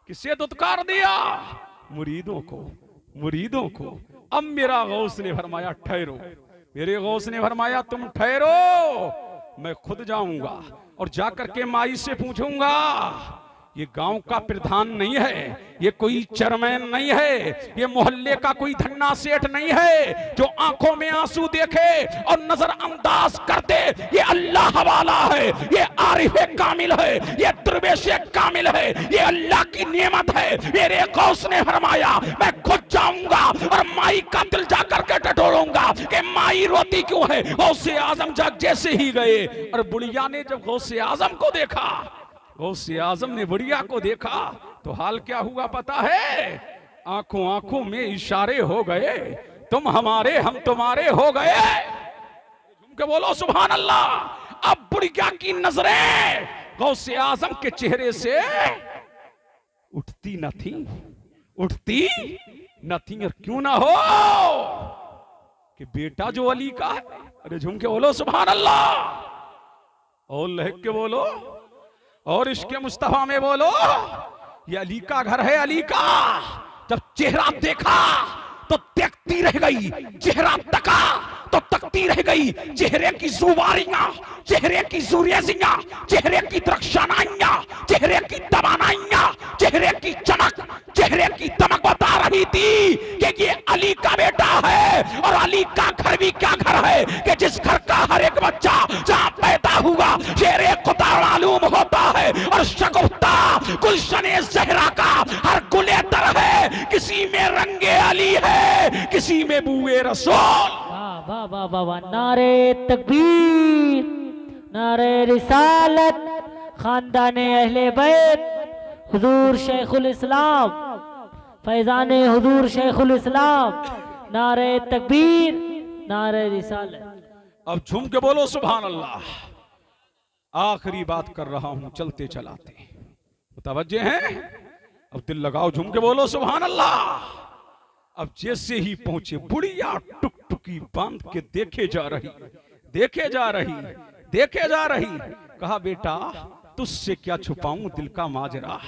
किसे धुतकार दिया? मुरीदों को, मुरीदों को। अब मेरा गौस ने फरमाया ठहरो, मेरे गौस ने फरमाया तुम ठहरो, मैं खुद जाऊंगा और जाकर के माई से पूछूंगा। ये गांव का प्रधान नहीं है, ये कोई चेयरमैन नहीं है, ये मोहल्ले का कोई धन्ना सेठ नहीं है जो आंखों में आंसू देखे और नजरअंदाज कर दे। ये अल्लाह वाला है, ये आरिफ कामिल है, ये दरवेश कामिल है, ये अल्लाह की नेमत है। मेरे गौस ने फरमाया मैं खुद जाऊंगा और माई का दिल जाकर के टटोलूंगा कि माई रोती क्यों है। गौसे आजम जग जैसे ही गए और बुढ़िया ने जब गौसे आजम को देखा, गौसे आजम ने बुढ़िया को देखा तो हाल क्या हुआ पता है? आंखों आंखों में इशारे हो गए, तुम हमारे हम तुम्हारे हो गए। झूम के बोलो सुभान अल्लाह। अब बुढ़िया की नजरें गौसे आजम के चेहरे से उठती न थी, उठती न थी। और क्यों ना हो कि बेटा जो अली का है। अरे झूम के बोलो सुभान अल्लाह, और लहक के बोलो, और इसके मुस्तफा में बोलो। ये अली का घर है, अली का। जब चेहरा देखा तो देखती रह गई, चेहरा तका तो तकती रह गई। चेहरे की जुबारियां, चेहरे की जुरेजियां, चेहरे की दरख्शानाइयां, चेहरे की तवानाइयां, चेहरे की चमक, चेहरे की दमक बता रही थी कि ये अली का बेटा है। और अली का घर भी क्या घर है कि जिस घर का हर एक बच्चा जहां पैदा हुआ शेरे खुदा मालूम होता है। और शगुफ्ता गुलशने ज़हरा का हर गुले तर है, किसी में रंगे अली है, किसी में बुए रसूल। वाह वाह वाह वाह, नारे तकबीर, नारे रिसालत, खानदाने अहले बैत, हुजूर शेखुल इस्लाम, फैजाने हुजूर शेखुल इस्लाम, नारे तकबीर, नारे रिसालत। अब झूम के बोलो सुभान अल्लाह। आखिरी बात कर रहा हूं चलते चलाते, मुतवज्जे हैं? अब दिल लगाओ, झूम के बोलो सुभान अल्लाह। अब जैसे ही पहुंचे, बुढ़िया टुकटुकी बांध के देखे जा रही, देखे जा रही, देखे जा रही। कहा बेटा तुझसे क्या छुपाऊं दिल का माजरा।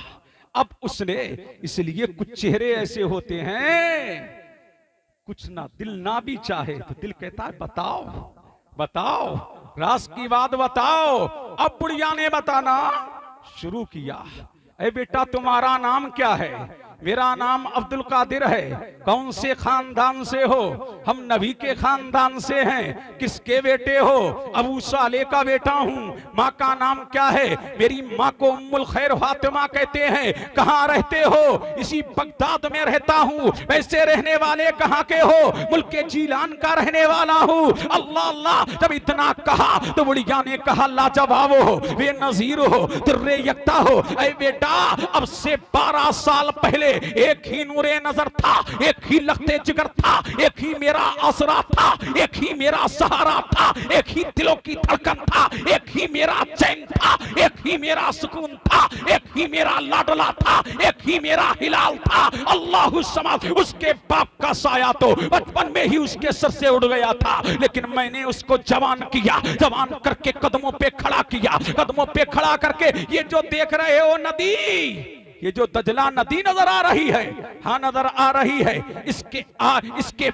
अब उसने, इसलिए कुछ चेहरे ऐसे होते हैं, कुछ ना दिल ना भी चाहे तो दिल कहता है बताओ बताओ, राज की बात बताओ। अब बुढ़िया ने बताना शुरू किया। ए बेटा तुम्हारा नाम क्या है? मेरा नाम अब्दुल कादिर है। कौन से खानदान से हो? हम नबी के खानदान से हैं। किसके बेटे हो? अबू साले का बेटा हूँ। माँ का नाम क्या है? मेरी माँ को उम्मुल खैर फातिमा कहते हैं। कहाँ रहते हो? इसी बगदाद में रहता हूँ। वैसे रहने वाले कहाँ के हो? मुल्क जीलान का रहने वाला हूँ। अल्लाह अल्लाह, जब इतना कहा तो बुढ़िया ने कहा लाजवाब हो, वे नजीर हो, तुर्रे यकता हो। ऐ बेटा, अब से 12 साल पहले एक ही नूरे नजर था, एक ही लगते जिगर था, एक ही मेरा आसरा था, एक ही मेरा सहारा था, एक ही दिलों की धड़कन था, एक ही मेरा चैन था, एक ही मेरा सुकून था, एक ही मेरा लाडला था, एक ही मेरा हिलाल था। अल्लाह समद, उसके बाप का साया तो बचपन में ही उसके सर से उड़ गया था, लेकिन मैंने उसको जवान किया, जवान करके कदमों पे खड़ा किया, कदमों पे खड़ा करके ये जो देख रहे हो नदी, ये जो दजला नदी नजर आ रही है, हाँ नजर आ रही है, इसके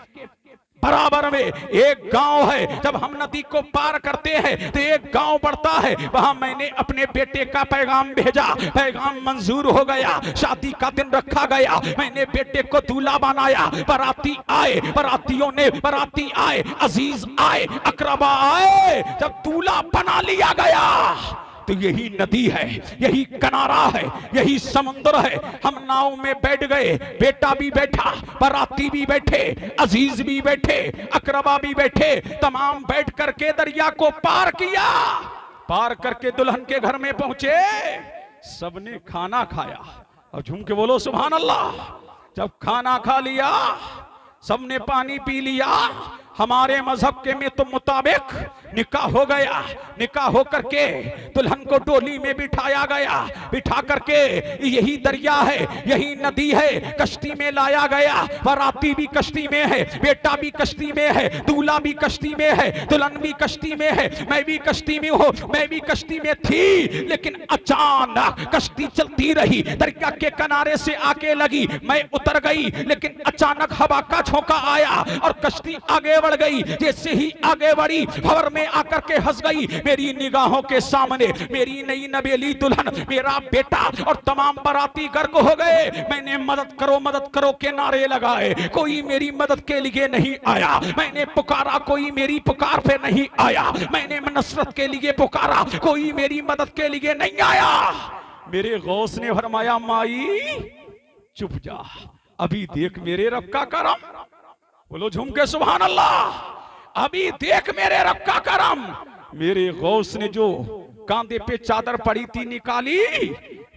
बराबर में एक गांव है। जब हम नदी को पार करते हैं तो एक गांव पड़ता है, वहां मैंने अपने बेटे का पैगाम भेजा, पैगाम मंजूर हो गया, शादी का दिन रखा गया, मैंने बेटे को दूल्हा बनाया, बाराती आए, बाराती आए, अजीज आए, अकरबा आए। जब दूल्हा बना लिया गया तो यही नदी है, यही किनारा है, यही समुद्र है। हम नाव में बैठ गए, बेटा भी बैठा, बाराती भी बैठे, अजीज भी बैठे, अकरबा भी बैठे, तमाम बैठ करके दरिया को पार किया। पार करके दुल्हन के घर में पहुंचे, सबने खाना खाया। और झूम के बोलो सुभान अल्लाह। जब खाना खा लिया, सबने पानी पी लिया, हमारे मजहब के में तो मुताबिक निकाह हो गया। निकाह हो करके दुल्हन को डोली में बिठाया गया, बिठा करके यही दरिया है, यही नदी है, कश्ती में लाया गया। बाराती भी कश्ती में है, बेटा भी कश्ती में है, दूल्हा भी कश्ती में है, दुल्हन भी कश्ती में है, मैं भी कश्ती में हूँ, मैं भी कश्ती में थी। लेकिन अचानक कश्ती चलती रही, दरिया के किनारे से आके लगी, मैं उतर गई, लेकिन अचानक हवा का झोंका आया और कश्ती आगे बढ़ गई। जैसे ही आगे बढ़ी, भंवर में आकर के हंस गई। मेरी निगाहों के सामने मेरी नई नवेली दुल्हन, मेरा बेटा और तमाम बाराती गर्क हो गए। मैंने मदद करो के नारे लगाए, कोई मेरी मदद के लिए नहीं आया। मैंने पुकारा, कोई मेरी पुकार पे नहीं आया। मैंने नसरत के लिए पुकारा, कोई मेरी मदद के लिए नहीं आया। मेरे गौस ने फरमाया, माई चुप जा, अभी देख मेरे रब का करम। बोलो झूम के सुभान अल्लाह। अभी देख मेरे रब का करम। मेरे गौस ने जो कांधे पे चादर पड़ी थी निकाली,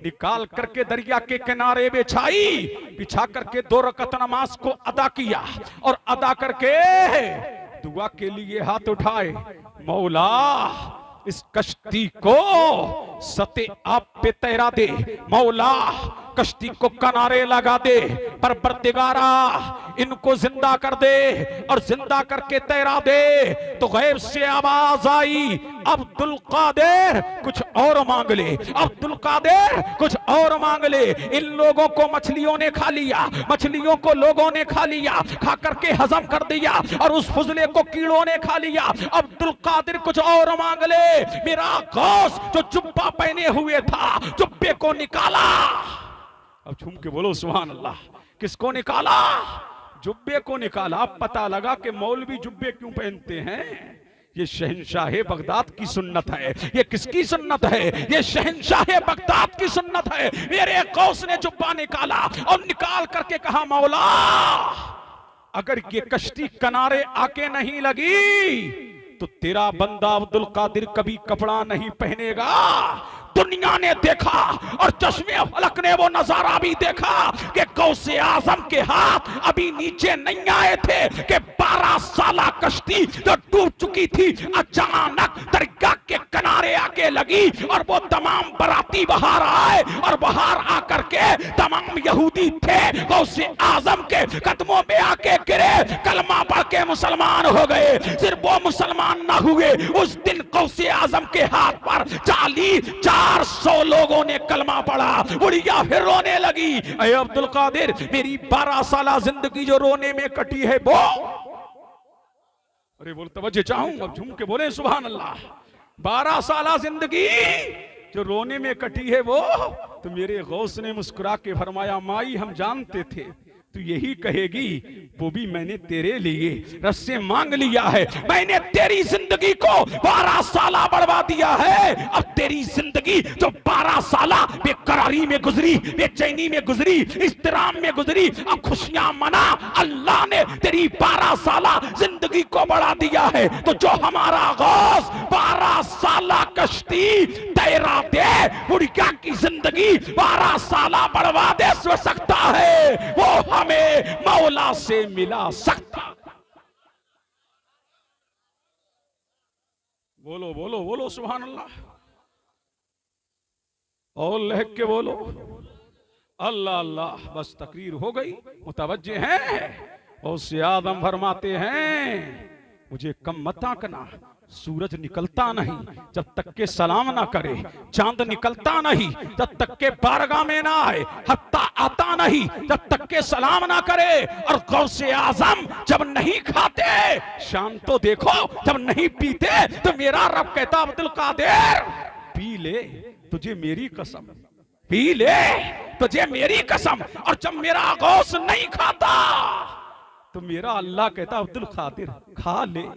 निकाल करके दरिया के किनारे बिछाई, बिछा करके 2 रकात नमाज को अदा किया और अदा करके दुआ के लिए हाथ उठाए। मौला, इस कश्ती को सते आप पे तैरा दे, मौला कश्ती को किनारे लगा दे, परवरदिगारा इनको जिंदा कर दे और जिंदा करके तैरा दे। तो गैब से आवाज आई, अब्दुल कादिर कुछ और मांग ले, अब्दुल कादिर कुछ और मांग ले। इन लोगों को मछलियों ने खा लिया, मछलियों को लोगों ने खा लिया, खा करके हजम कर दिया और उस फुजले को कीड़ों ने खा लिया। अब्दुल कादिर कुछ और मांग ले। मेरा गौस जो जुब्बा पहने हुए था, जुब्बे को निकाला। अब झूम के बोलो सुभान अल्लाह। किसको निकाला? जुब्बे को निकाला। पता लगा कि मौलवी जुब्बे क्यों पहनते हैं। ये शहंशाह बगदाद की सुन्नत है। ये किसकी सुन्नत है? ये शहंशाह बगदाद की सुन्नत है। मेरे गौस ने जुब्बा निकाला और निकाल करके कहा, मौला अगर ये कश्ती किनारे आके नहीं लगी तो तेरा बंदा अब्दुल कादिर कभी कपड़ा नहीं पहनेगा। दुनिया ने देखा और चश्मे फलक ने वो नजारा भी देखा कि गौसे आजम के हाथ अभी नीचे नहीं आए थे कि 12 साला कश्ती जो डूब चुकी थी अचानक दरिया के किनारे आके लगी और वो तमाम बाराती बाहर आए और बाहर आकर के तमाम यहूदी थे गौसे आजम के कदमों में आके गिरे, कलमा पढ़ के मुसलमान हो गए। सिर्फ वो मुसलमान ना हुए, उस दिन गौसे आजम के हाथ पर 400 लोगों ने कलमा पढ़ा। बुढ़िया फिर रोने लगी, ऐ अब्दुल कादिर मेरी 12 साला जिंदगी जो रोने में कटी है वो। अरे बोल तवज्जो चाहूं, अब झूम के बोले सुभान अल्लाह। 12 साला जिंदगी जो रोने में कटी है वो। तो मेरे गौस ने मुस्कुरा के फरमाया, माई हम जानते थे तू यही कहेगी, वो भी मैंने तेरे लिए रब से मांग लिया है। मैंने तेरी जिंदगी को 12 साला बढ़वा दिया है। अब तेरी जिंदगी जो 12 साला बेकरारी में गुजरी, बेचैनी में गुजरी, इस्तिराम में गुजरी, अब खुशियां मना। अल्लाह ने तेरी 12 साला जिंदगी को बढ़ा दिया है। तो जो हमारा गौस 12 साला कश्ती तैरा दे, बुढ़िया की जिंदगी 12 साला बढ़वा दे सकता है, वो हमें मौला से मिला सकता। बोलो बोलो बोलो सुभान अल्लाह, और लहक के बोलो अल्लाह अल्लाह। बस तकरीर हो गई, मुतवज्जे हैं। और से आदम फरमाते हैं, मुझे कम मत आंकना। सूरज निकलता नहीं जब तक के सलाम ना करे, चांद निकलता नहीं जब तक के बारगाह में ना आए, हत्ता आता नहीं जब तक के सलाम ना करे। और गौसे आजम जब नहीं खाते शाम तो देखो, जब नहीं पीते तो मेरा रब कहता अब्दुल कादिर पी ले तुझे मेरी कसम, पी ले तुझे मेरी कसम। और जब मेरा गौस नहीं खाता तो मेरा अल्लाह कहता अब्दुल कादिर खा ले,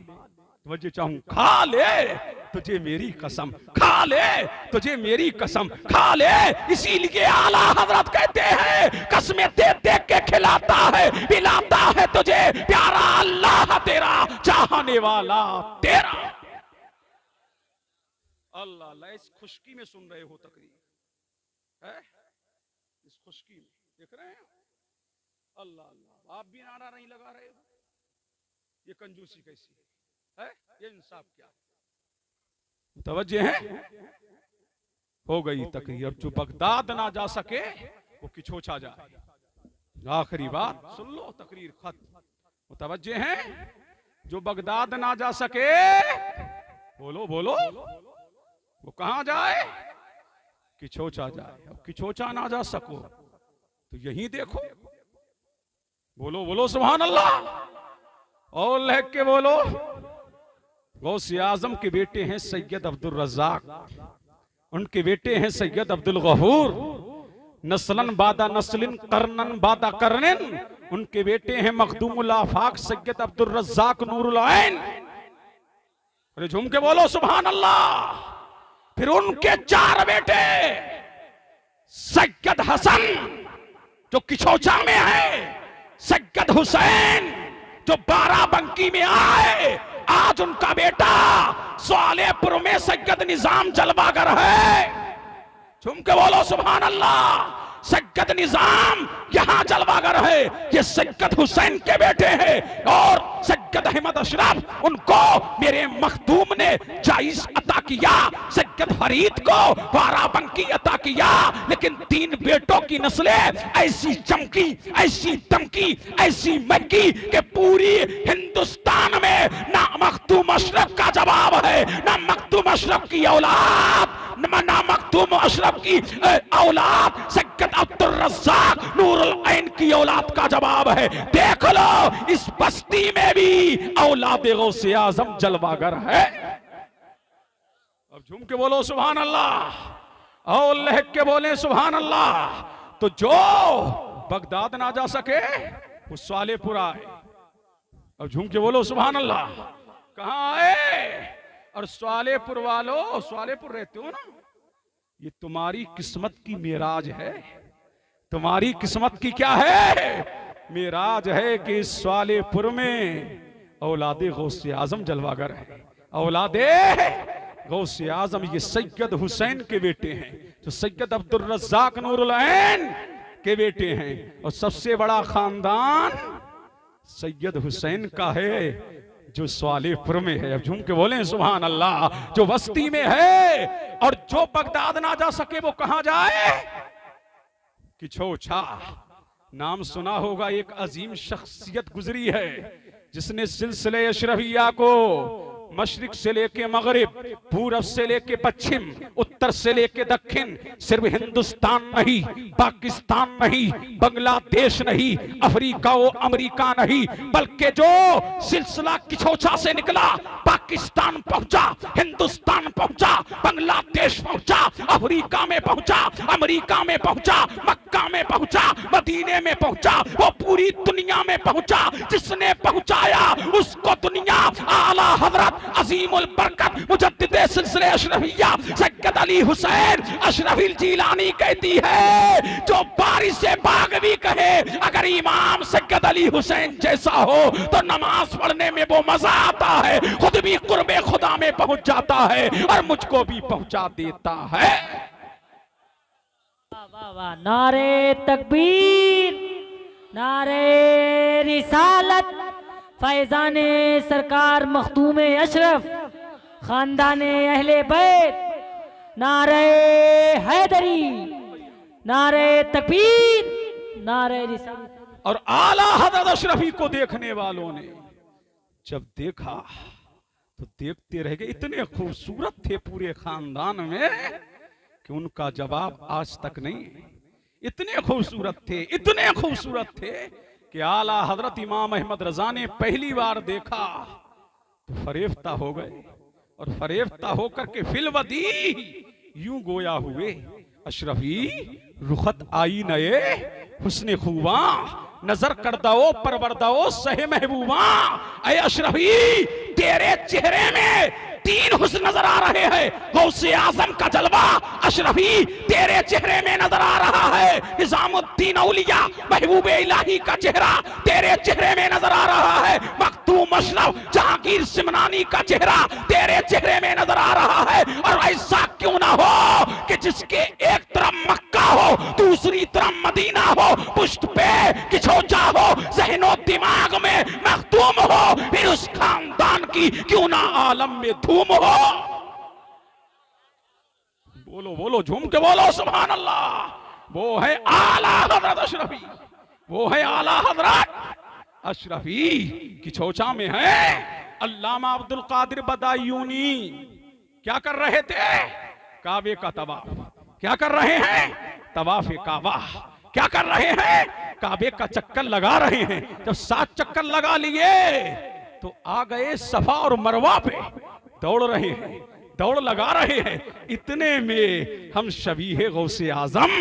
मुझे चाहूं खा ले तुझे मेरी कसम, खा ले तुझे मेरी कसम, खा ले। इसीलिए आला हजरत कहते हैं, कसमें दे दे के खिलाता है, पिलाता है तुझे प्यारा अल्लाह तेरा, चाहने वाला तेरा। अल्लाह अल्लाह, इस खुशकी में सुन रहे हो तकरीर है, इस खुशकी में देख रहे हैं। अल्लाह अल्लाह, आप भी नारा नहीं लगा रहे हो। ये कंजूसी कैसी है, ये इंसाफ क्या है? तवज्जे हैं। हो गई तकरीर। अब जो बगदाद ना जा सके वो किछोछा जाए। आखिरी बात सुन लो, तकरीर खत्म। मुतवज्जे हैं। जो बगदाद ना जा सके, बोलो बोलो, वो कहां जाए? किछोछा जाए। अब किछोछा ना जा सको तो यहीं देखो। बोलो बोलो सुभान अल्लाह, और लहक के बोलो। गौसे आजम के बेटे हैं सैयद अब्दुल रज़्ज़ाक, उनके बेटे हैं सैयद अब्दुल गफूर। नस्लन बादा नस्लिन करनन बादा करनिन, उनके बेटे हैं मखदूमुल आफाक सैयद अब्दुल रज़्ज़ाक नूरुल ऐन। अरे झूम के बोलो सुभान अल्लाह। फिर उनके 4 बेटे, सैयद हसन जो किछोछा में है, सैयद हुसैन जो बाराबंकी में आए, आज उनका बेटा स्वालेपुर में सैयद निजाम जलवागर है। झूम के बोलो सुभान अल्लाह। सैयद निजाम यहां जलवागर है, ये सैयद हुसैन के बेटे हैं। और सैयद अहमद अशरफ, उनको मेरे मखदूम ने जायज अता किया। सैयद फरीद को बाराबंकी अता किया। लेकिन 3 बेटों की नस्लें ऐसी चमकी, ऐसी दमकी, ऐसी महकी कि पूरी हिंदुस्तान में ना मखदूम अशरफ का जवाब है, ना मखदूम अशरफ की औलाद, ना मखदूम अशरफ की औलाद सैयद अब्दुल रज़्ज़ाक नूरुल ऐन की औलाद का जवाब है। देख लो, इस बस्ती में भी औलाद गौसे आजम जलवागर है। अब झूम के बोलो सुभान अल्लाह, और लहक के बोले सुभान अल्लाह। तो जो बगदाद ना जा सके वो स्वालेपुर आए। अब झूम के बोलो सुभान अल्लाह। कहां आए? और स्वालेपुर वालों, स्वालेपुर रहते हो ना, ये तुम्हारी किस्मत की मेराज है। तुम्हारी किस्मत की क्या है? मेराज है कि स्वालेपुर में औलादे गौसे आजम जलवागर है। औलादे गौसे आजम ये सैयद हुसैन के बेटे हैं, जो सैयद अब्दुल रज़्ज़ाक नूरुल ऐन के बेटे हैं। और सबसे बड़ा खानदान सैयद हुसैन का है, जो स्वालेपुर में है। अब झूम के बोले सुभान अल्लाह। जो बस्ती में है, और जो बगदाद ना जा सके वो कहां जाए? किछोछा। नाम सुना होगा, एक अजीम शख्सियत गुजरी है जिसने सिलसिले अशरफिया को मशरिक से लेके मगरिब, पूरब से लेके पश्चिम, उत्तर से लेके दक्षिण, सिर्फ हिंदुस्तान नहीं, पाकिस्तान नहीं, बांग्लादेश नहीं, अफ्रीका व अमेरिका नहीं, बल्कि जो सिलसिला किछोछा से निकला, पाकिस्तान पहुंचा, हिंदुस्तान पहुंचा, बांग्लादेश पहुंचा, अफ्रीका में पहुंचा, अमेरिका में पहुंचा, मक्का में पहुंचा, मदीने में पहुंचा, वो पूरी दुनिया में पहुंचा। जिसने पहुंचाया उसको दुनिया आला हजरत अजीमुल बरकत मुजद्दिदे सिलसिले अशरफिया सैयद अली हुसैन अशरफी जीलानी कहती है, जो बारिश से बाग भी कहे अगर इमाम सैयद अली हुसैन जैसा हो तो नमाज पढ़ने में वो मजा आता है, खुद भी कुर्बे खुदा में पहुंच जाता है और मुझको भी पहुंचा देता है। वाह वाह, नारे तकबीर, नारे रिसालत, फैजाने सरकार मखदूमे अशरफ, खानदाने अहले बैत, नारे हैदरी, नारे तकबीर, नारे रिसालत। और आला हजरत अशरफी को देखने वालों ने जब देखा तो देखते रह गए। इतने खूबसूरत थे पूरे खानदान में कि उनका जवाब आज तक नहीं। इतने खूबसूरत थे, इतने खूबसूरत थे कि आला हजरत इमाम अहमद रजा ने पहली बार देखा तो फरेफ्ता हो गए और फरेफ्ता होकर के फिलवदी यूं गोया हुए, अशरफी रुखत आई नए हुस्ने खूबा, नजर कर दो परवरदो सहे महबूबा। ऐ अशरफी तेरे चेहरे में तीन हुस्न नजर आ रहे हैं, गौसे आजम का जलवा अशरफी तेरे चेहरे में नजर आ रहा है, निजामुद्दीन औलिया महबूबे इलाही का चेहरा तेरे चेहरे में नजर आ रहा है, मखदूम अशरफ जहांगीर सिमनानी का चेहरा तेरे चेहरे में नजर आ रहा है। और ऐसा क्यों ना हो कि जिसके एक तरफ मक्का हो दूसरी तरफ मदीना हो, पुष्ट पे किछोचा हो, ज़हनो दिमाग में मखदूम हो, फिर उस खानदान की क्यों ना आलम में धूम हो। बोलो बोलो, झूम के बोलो सुभान अल्लाह। वो है आला हजरत अशरफी, वो है आला हजरत अशरफी की चोचा में है। अल्लामा अब्दुल कादिर बदायूनी क्या कर रहे थे? काबे का तवाफ। क्या कर रहे हैं? तवाफ काबा। क्या कर रहे हैं? काबे का चक्कर लगा रहे हैं। जब 7 चक्कर लगा लिए तो आ गए सफा और मरवा पे, दौड़ रहे हैं, दौड़ लगा रहे हैं। इतने में हम शबीहे गौसे आजम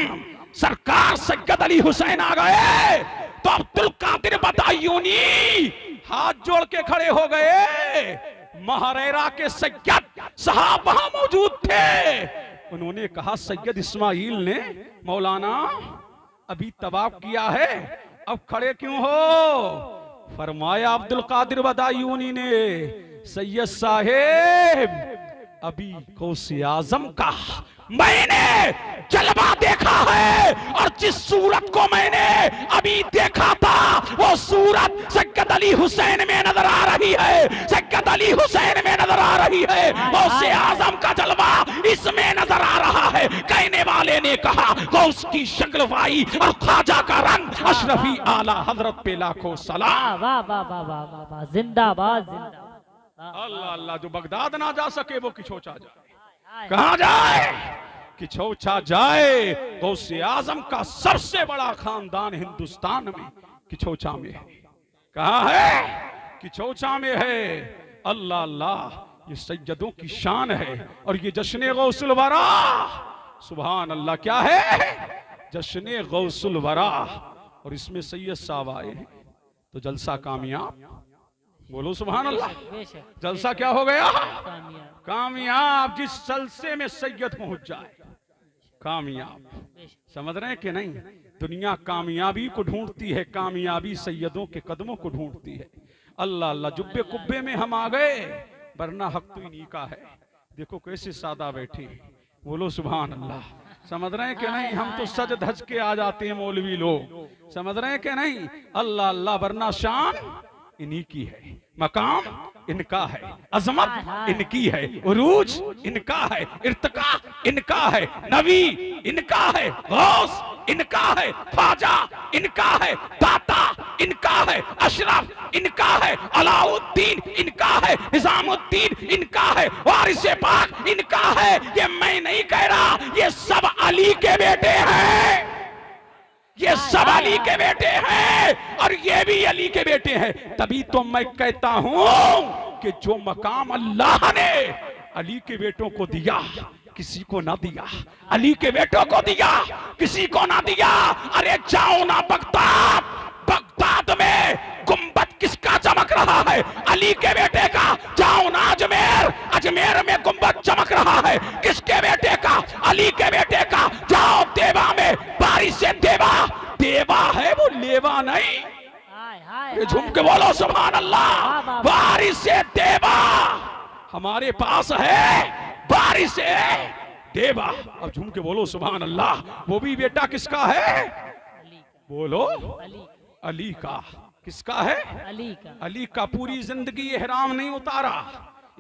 सरकार सैयद अली हुसैन आ गए तो अब्दुल कादिर बदायूनी हाथ जोड़ के खड़े हो गए। महरेरा के सैयद साहब वहां मौजूद थे। उन्होंने कहा, सैयद इस्माइल ने मौलाना अभी तवाफ किया है, अब खड़े क्यों हो? फरमाया अब्दुल कादिर बदायूनी ने, सैयद साहेब अभी गौसे आजम का मैंने जलवा देखा है और जिस सूरत को मैंने अभी देखा था वो सूरत सैयद अली हुसैन में नजर आ रही है, सैयद अली हुसैन में नजर आ रही है, गौसे आजम का जलवा इसमें नजर आ रहा है। कहने वाले ने कहा, गौस की शक्ल वाई और ख्वाजा का रंग, अशरफी आला हजरत पे लाखों सलाम। वाह वाह वाह वाह वाह वाह, जिंदाबाद जिंदाबाद। अल्लाह अल्लाह, जो बगदाद ना जा सके वो किछोचा जाए। कहां जाए? किछोचा जाए। गौसे आजम का सबसे बड़ा खानदान हिंदुस्तान में किछोचा में है। कहां है? किछोचा में है। अल्लाह अल्लाह, ये सैयदों की शान है और ये जश्न गौसुल वरा, सुभान अल्लाह। क्या है? जश्न गौसुल वरा। और इसमें सैयद साहब आए हैं तो जलसा कामयाब। बोलो सुभान अल्लाह। जलसा क्या हो गया? कामयाब। जिस जलसे में सैयद पहुंच जाए कामयाब। समझ रहे हैं कि नहीं? दुनिया कामयाबी को ढूंढती है, कामयाबी सैयदों के कदमों को ढूंढती है। अल्लाह अल्लाह, जुब्बे कुब्बे में हम आ गए, वरना हक तो इन्हीं का है। देखो कैसे सादा बैठे। बोलो सुभान अल्लाह। समझ रहे हैं कि नहीं? हम तो सज धज के आ जाते हैं मौलवी लोग। समझ रहे हैं कि नहीं? अल्लाह अल्लाह, वरना शान इन्हीं की है, मकाम इनका है, अजमत इनकी है, उरूज इनका है, इर्तिका इनका है, नबी इनका है, गौस इनका है, ख्वाजा इनका है, दाता इनका है, अशरफ इनका है, अलाउद्दीन इनका है, निजामुद्दीन इनका है, वारिसे पाक इनका है। ये मैं नहीं कह रहा, ये सब अली के बेटे हैं। ये सब अली के बेटे हैं और ये भी अली के बेटे हैं। तभी तो मैं कहता हूं कि जो मकाम अल्लाह ने अली के बेटों को दिया किसी को ना दिया, अली के बेटों को दिया किसी को ना दिया। अरे जाओ ना बगदाद, बगदाद में गुंबद किसका चमक रहा है? अली के बेटे का। जाओ ना अजमेर, अजमेर में गुंबद चमक रहा है किसके बेटे का? अली के बेटे का। जाओ देवा में, बारिश से देवा, देवा है वो लेवा नहीं। ये झूम के बोलो सुभान अल्लाह। बारिश से देवा हमारे पास है, बारिश से देवा। अब झूम के बोलो सुभान अल्लाह। वो भी बेटा किसका है? बोलो अली का। किसका है? अली का। अली का। पूरी जिंदगी एहराम नहीं उतारा।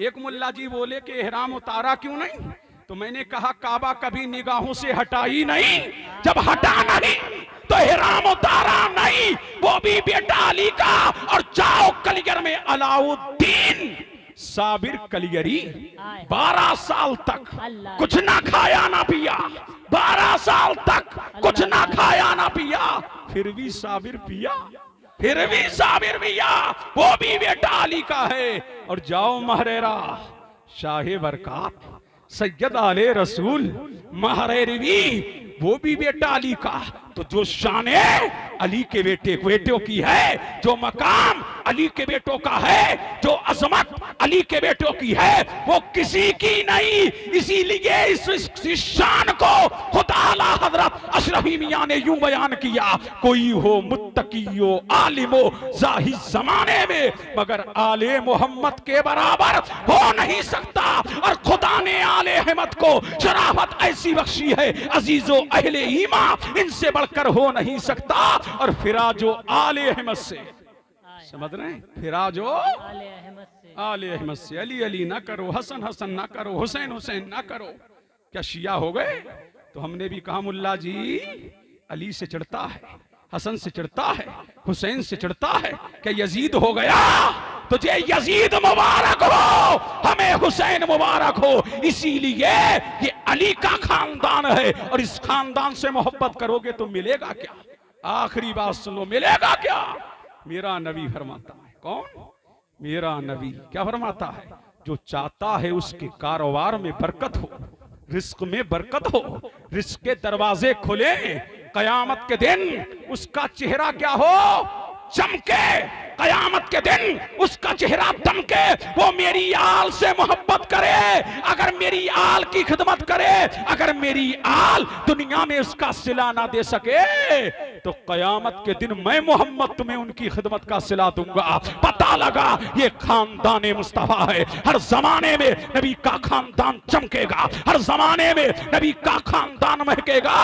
एक मुल्ला जी बोले कि एहराम उतारा क्यों नहीं? तो मैंने कहा काबा कभी निगाहों से हटाई नहीं, जब हटा नहीं तो एहराम उतारा नहीं। वो भी बेटा अली का। और जाओ कलियर में अलाउद्दीन साबिर कलियरी 12 साल तक कुछ ना खाया ना पिया, 12 साल तक कुछ ना खाया ना पिया, फिर भी साबिर पिया, फिर भी साबिर पिया। वो भी बेटा अली का है। और जाओ महरेरा शाहे बरकात सैयद आले रसूल महरेरवी, वो भी बेटा अली का। तो जो शाने अली के बेटों की है, जो मकाम अली के बेटों का है, जो अजमत अली के बेटों की है, वो किसी की नहीं। इसीलिए इस शान को खुदा आला हजरत अशरफी मियां ने यूं बयान किया, कोई हो मुत्तकी हो आलिमो जाहिद जमाने में, मगर आले मोहम्मद के बराबर हो नहीं सकता। और खुदा ने आले अहमद को शराफत ऐसी बख्शी है, अजीजो अहले ईमा इनसे बढ़कर हो नहीं सकता। और फिराजो आले अहमद से, समझ रहे हैं? फिराजो आले अहमद से। अली अली ना करो, हसन हसन ना करो, हुसैन हुसैन ना करो। क्या शिया हो गए? तो हमने भी कहा मुल्ला जी अली से चढ़ता है, हसन से चढ़ता है, हुसैन से चढ़ता है, क्या यजीद हो गया? तुझे यजीद मुबारक हो, हमें हुसैन मुबारक हो। इसीलिए ये अली का खानदान है। और इस खानदान से मोहब्बत करोगे तो मिलेगा क्या? आखिरी बात सुनो, मिलेगा क्या? मेरा नबी फरमाता है। कौन? मेरा नबी क्या फरमाता है? जो चाहता है उसके कारोबार में बरकत हो, रिस्क में बरकत हो, रिस्क के दरवाजे खुले, कयामत के दिन उसका चेहरा क्या हो? चमके। कयामत के दिन उसका चेहरा दमके। वो मेरी आल से मोहब्बत करे, अगर मेरी आल की खिदमत करे, अगर मेरी आल दुनिया में उसका सिला ना दे सके तो कयामत के दिन मैं मोहम्मद तुम्हें उनकी खिदमत का सिला दूंगा। पता लगा ये खानदान मुस्तफा है। हर जमाने में नबी का खानदान चमकेगा, हर जमाने में नबी का खानदान महकेगा।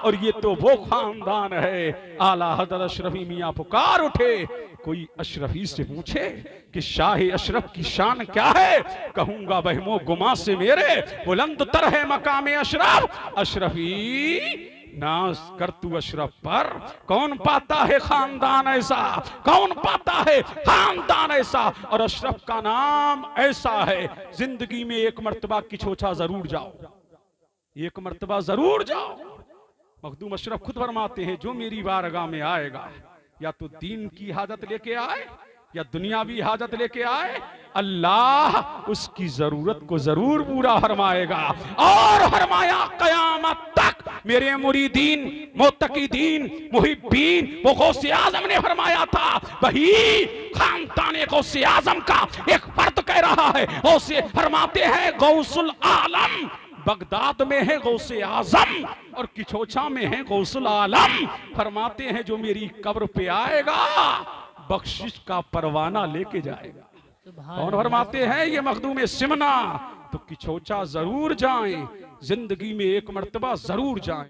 और ये तो वो खानदान है। आला हज़रत अशरफी मियां पुकार उठे, कोई अशरफी से पूछे कि शाह अशरफ की शान क्या है? कहूंगा बहमो गुमा से मेरे बुलंद तर है मकाम अशरफ। अशरफी नाज कर तू अशरफ पर, कौन पाता है खानदान ऐसा, कौन पाता है खानदान ऐसा। और अशरफ का नाम ऐसा है, जिंदगी में एक मर्तबा किछोछा जरूर जाओ, एक मर्तबा जरूर जाओ। मखदूम अशरफ खुद फरमाते हैं, जो मेरी बारगाह में आएगा या तो दीन की हाजत लेके आए या दुनियावी हाजत लेके आए, अल्लाह उसकी जरूरत को जरूर पूरा फरमाएगा। और फरमाया कयामत तक मेरे मुरीदीन, मोतकीदीन, मुहिब्बीन, वो गौसे आजम ने फरमाया था, वही खानदान गौसे आजम का एक फर्द कह रहा है। गौसे फरमाते हैं गौसुल आलम बगदाद में है गौसे आजम और किछोछा में है गौसुल आलम। फरमाते हैं जो मेरी कब्र पे आएगा बख्शिश का परवाना लेके जाएगा। कौन फरमाते हैं? ये मखदूम सिमना। तो किछोछा जरूर जाएं, जिंदगी में एक मर्तबा जरूर जाएं।